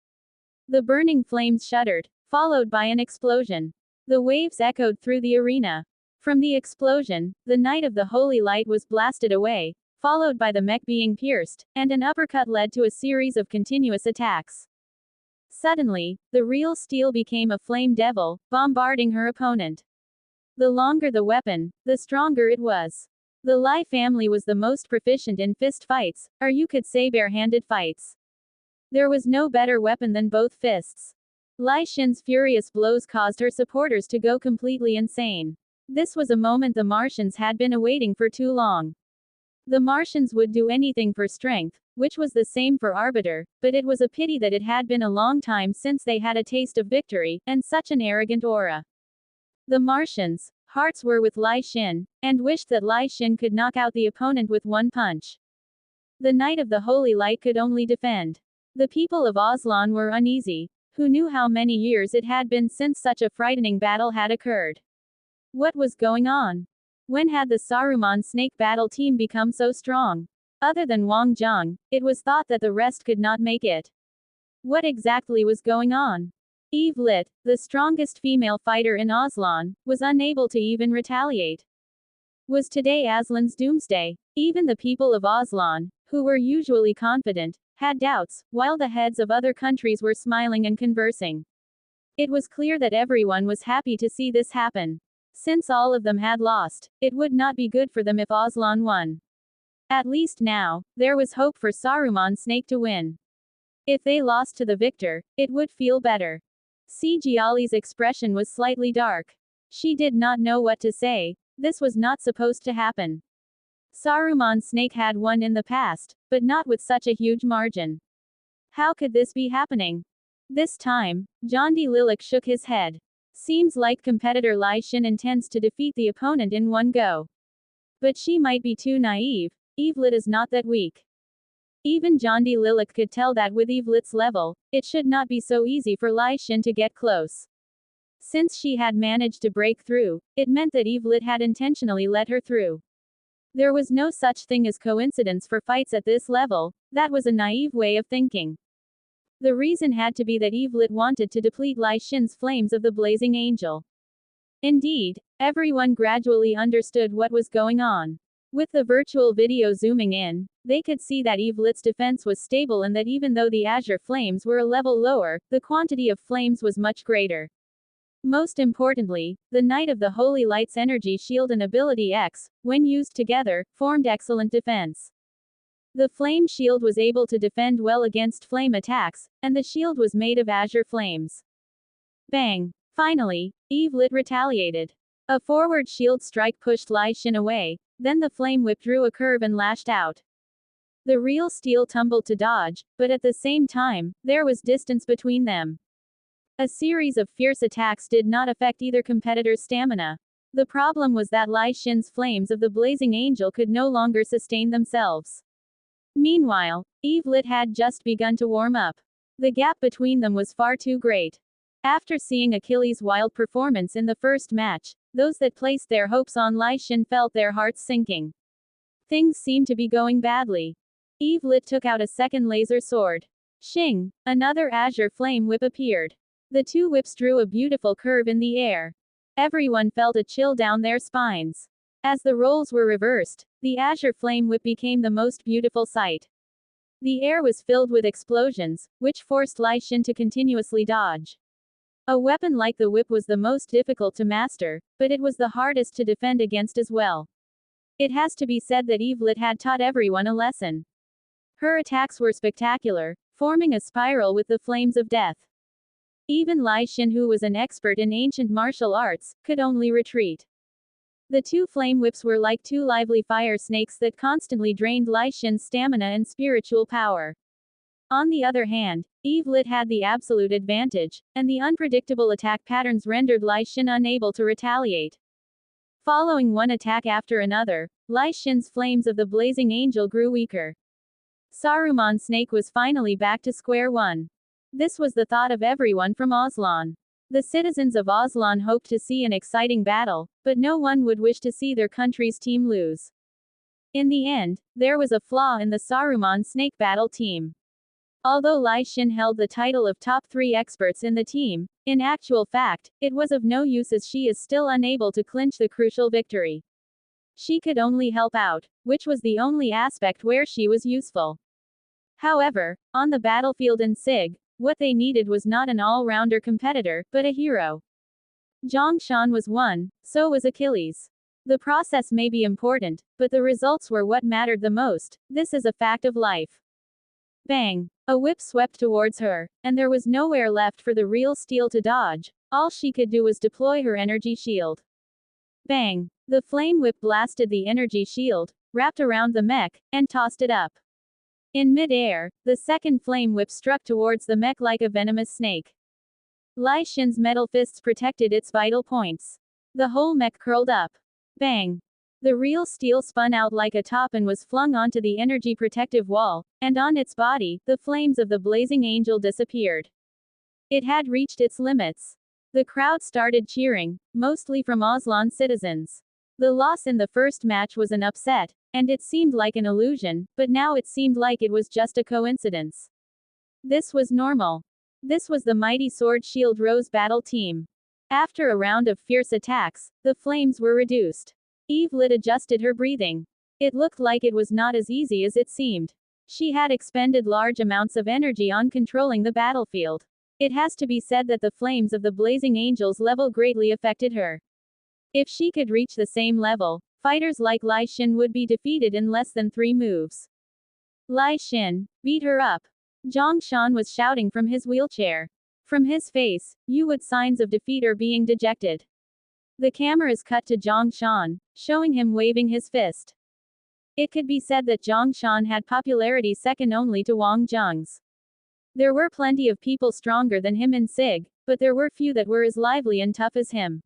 The burning flames shuddered, followed by an explosion. The waves echoed through the arena. From the explosion, the Knight of the Holy Light was blasted away, followed by the mech being pierced, and an uppercut led to a series of continuous attacks. Suddenly, the real steel became a flame devil, bombarding her opponent. The longer the weapon, the stronger it was. The Lai family was the most proficient in fist fights, or you could say bare-handed fights. There was no better weapon than both fists. Lai Xin's furious blows caused her supporters to go completely insane. This was a moment the Martians had been awaiting for too long. The Martians would do anything for strength, which was the same for Arbiter, but it was a pity that it had been a long time since they had a taste of victory, and such an arrogant aura. The Martians' hearts were with Lai Xin, and wished that Lai Xin could knock out the opponent with one punch. The Knight of the Holy Light could only defend. The people of Aslan were uneasy. Who knew how many years it had been since such a frightening battle had occurred? What was going on? When had the Saruman snake battle team become so strong? Other than Wang Zhang, it was thought that the rest could not make it. What exactly was going on? Eve Lit, the strongest female fighter in Aslan, was unable to even retaliate. Was today Aslan's doomsday? Even the people of Aslan, who were usually confident, had doubts, while the heads of other countries were smiling and conversing. It was clear that everyone was happy to see this happen. Since all of them had lost, it would not be good for them if Aslan won. At least now, there was hope for Saruman Snake to win. If they lost to the victor, it would feel better. Sigiali's expression was slightly dark. She did not know what to say. This was not supposed to happen. Saruman Snake had won in the past, but not with such a huge margin. How could this be happening? This time, Jondi Lilac shook his head. Seems like competitor Lai Xin intends to defeat the opponent in one go. But she might be too naive. Evelit is not that weak. Even Jondi Lilac could tell that with Evelit's level, it should not be so easy for Lai Xin to get close. Since she had managed to break through, it meant that Evelit had intentionally let her through. There was no such thing as coincidence for fights at this level. That was a naive way of thinking. The reason had to be that Evelit wanted to deplete Lai Xin's flames of the blazing angel. Indeed, everyone gradually understood what was going on. With the virtual video zooming in, they could see that Evelit's defense was stable and that even though the azure flames were a level lower, the quantity of flames was much greater. Most importantly, the Knight of the Holy Light's energy shield and ability X, when used together, formed excellent defense. The flame shield was able to defend well against flame attacks, and the shield was made of azure flames. Bang! Finally, Evelit retaliated. A forward shield strike pushed Lai Xin away, then the flame whip drew a curve and lashed out. The real steel tumbled to dodge, but at the same time, there was distance between them. A series of fierce attacks did not affect either competitor's stamina. The problem was that Lai Xin's flames of the blazing angel could no longer sustain themselves. Meanwhile, Evelit had just begun to warm up. The gap between them was far too great. After seeing Achilles' wild performance in the first match, those that placed their hopes on Lai Xin felt their hearts sinking. Things seemed to be going badly. Evelit took out a second laser sword. Shing! Another azure flame whip appeared. The two whips drew a beautiful curve in the air. Everyone felt a chill down their spines. As the roles were reversed, the azure flame whip became the most beautiful sight. The air was filled with explosions, which forced Lai Xin to continuously dodge. A weapon like the whip was the most difficult to master, but it was the hardest to defend against as well. It has to be said that Evelit had taught everyone a lesson. Her attacks were spectacular, forming a spiral with the flames of death. Even Lai Xin, who was an expert in ancient martial arts, could only retreat. The two flame whips were like two lively fire snakes that constantly drained Lai Xin's stamina and spiritual power. On the other hand, Evelit had the absolute advantage, and the unpredictable attack patterns rendered Lai Xin unable to retaliate. Following one attack after another, Lai Xin's flames of the blazing angel grew weaker. Saruman Snake was finally back to square one. This was the thought of everyone from Aslan. The citizens of Aslan hoped to see an exciting battle, but no one would wish to see their country's team lose. In the end, there was a flaw in the Saruman Snake battle team. Although Lai Xin held the title of top 3 experts in the team, in actual fact, it was of no use as she is still unable to clinch the crucial victory. She could only help out, which was the only aspect where she was useful. However, on the battlefield in Sig, what they needed was not an all-rounder competitor, but a hero. Zhang Shan was one, so was Achilles. The process may be important, but the results were what mattered the most. This is a fact of life. Bang! A whip swept towards her, and there was nowhere left for the real steel to dodge. All she could do was deploy her energy shield. Bang! The flame whip blasted the energy shield, wrapped around the mech, and tossed it up. In mid-air, the second flame whip struck towards the mech like a venomous snake. Lai Xin's metal fists protected its vital points. The whole mech curled up. Bang! The real steel spun out like a top and was flung onto the energy protective wall, and on its body, the flames of the blazing angel disappeared. It had reached its limits. The crowd started cheering, mostly from Aslan citizens. The loss in the first match was an upset, and it seemed like an illusion, but now it seemed like it was just a coincidence. This was normal. This was the mighty Sword Shield Rose battle team. After a round of fierce attacks, the flames were reduced. Evelit adjusted her breathing. It looked like it was not as easy as it seemed. She had expended large amounts of energy on controlling the battlefield. It has to be said that the flames of the blazing angels level greatly affected her. If she could reach the same level, fighters like Lai Xin would be defeated in less than 3 moves. Lai Xin, beat her up. Zhang Shan was shouting from his wheelchair. From his face, you would signs of defeat or being dejected. The cameras cut to Zhang Shan, showing him waving his fist. It could be said that Zhang Shan had popularity second only to Wang Zheng's. There were plenty of people stronger than him in SIG, but there were few that were as lively and tough as him.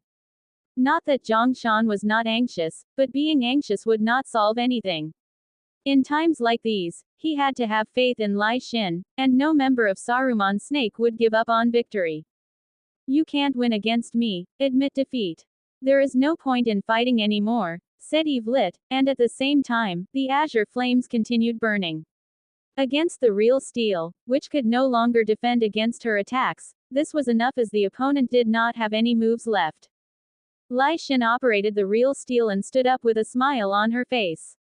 Not that Zhang Shan was not anxious, but being anxious would not solve anything. In times like these, he had to have faith in Lai Xin, and no member of Saruman's snake would give up on victory. You can't win against me, admit defeat. There is no point in fighting anymore, said Evelit, and at the same time, the azure flames continued burning. Against the real steel, which could no longer defend against her attacks, this was enough as the opponent did not have any moves left. Lai Xin operated the real steel and stood up with a smile on her face.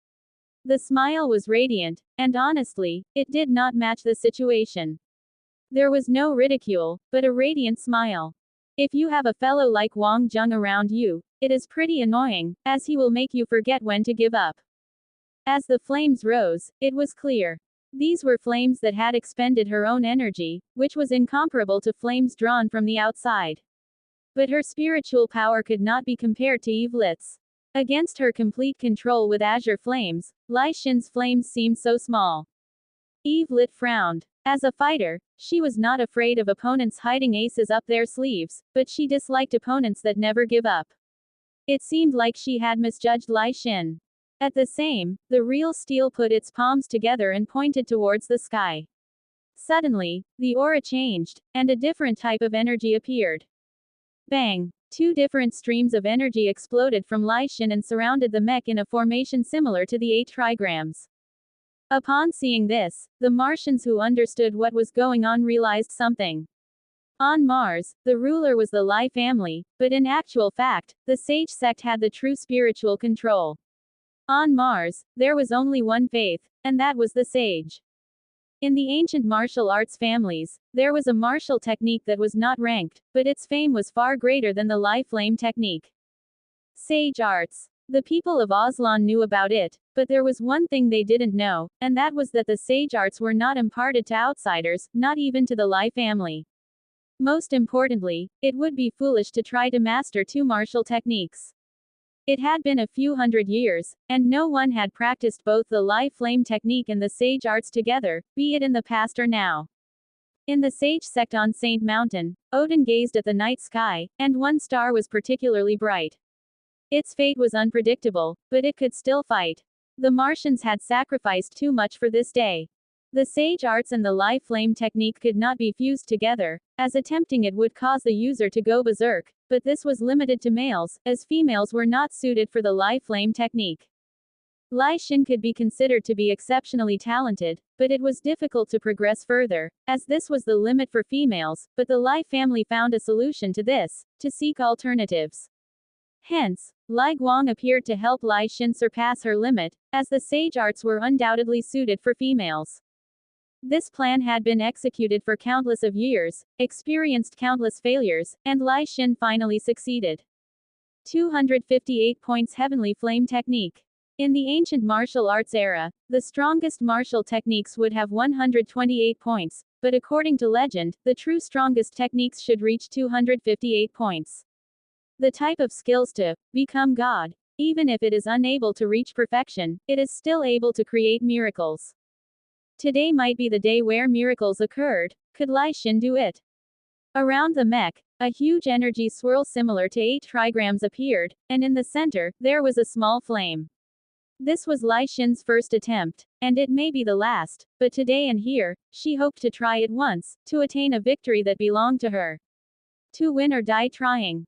The smile was radiant, and honestly, it did not match the situation. There was no ridicule, but a radiant smile. If you have a fellow like Wang Zheng around you, it is pretty annoying, as he will make you forget when to give up. As the flames rose, it was clear. These were flames that had expended her own energy, which was incomparable to flames drawn from the outside. But her spiritual power could not be compared to Evelit's. Against her complete control with azure flames, Lai Xin's flames seemed so small. Evelit frowned. As a fighter, she was not afraid of opponents hiding aces up their sleeves, but she disliked opponents that never give up. It seemed like she had misjudged Lai Xin. At the same, the real steel put its palms together and pointed towards the sky. Suddenly, the aura changed, and a different type of energy appeared. Bang! 2 different streams of energy exploded from Lai Xin and surrounded the mech in a formation similar to the 8 trigrams. Upon seeing this, the Martians who understood what was going on realized something. On Mars, the ruler was the Lai family, but in actual fact, the Sage sect had the true spiritual control. On Mars, there was only one faith, and that was the Sage. In the ancient martial arts families, there was a martial technique that was not ranked, but its fame was far greater than the Lai Flame technique. Sage arts. The people of Aslan knew about it, but there was one thing they didn't know, and that was that the sage arts were not imparted to outsiders, not even to the Lai family. Most importantly, it would be foolish to try to master 2 martial techniques. It had been a few hundred years, and no one had practiced both the Lai Flame technique and the sage arts together, be it in the past or now. In the Sage sect on Saint Mountain, Odin gazed at the night sky, and one star was particularly bright. Its fate was unpredictable, but it could still fight. The Martians had sacrificed too much for this day. The sage arts and the Lai Flame technique could not be fused together, as attempting it would cause the user to go berserk, but this was limited to males, as females were not suited for the Lai Flame technique. Lai Xin could be considered to be exceptionally talented, but it was difficult to progress further, as this was the limit for females, but the Lai family found a solution to this, to seek alternatives. Hence, Lai Guang appeared to help Lai Xin surpass her limit, as the sage arts were undoubtedly suited for females. This plan had been executed for countless of years, experienced countless failures, and Lai Xin finally succeeded. 258 points Heavenly Flame Technique. In the ancient martial arts era, the strongest martial techniques would have 128 points, but according to legend, the true strongest techniques should reach 258 points. The type of skills to become God. Even if it is unable to reach perfection, it is still able to create miracles. Today might be the day where miracles occurred. Could Lai Xin do it? Around the mech, a huge energy swirl similar to 8 trigrams appeared, and in the center, there was a small flame. This was Lai Xin's first attempt, and it may be the last, but today and here, she hoped to try it once, to attain a victory that belonged to her. To win or die trying.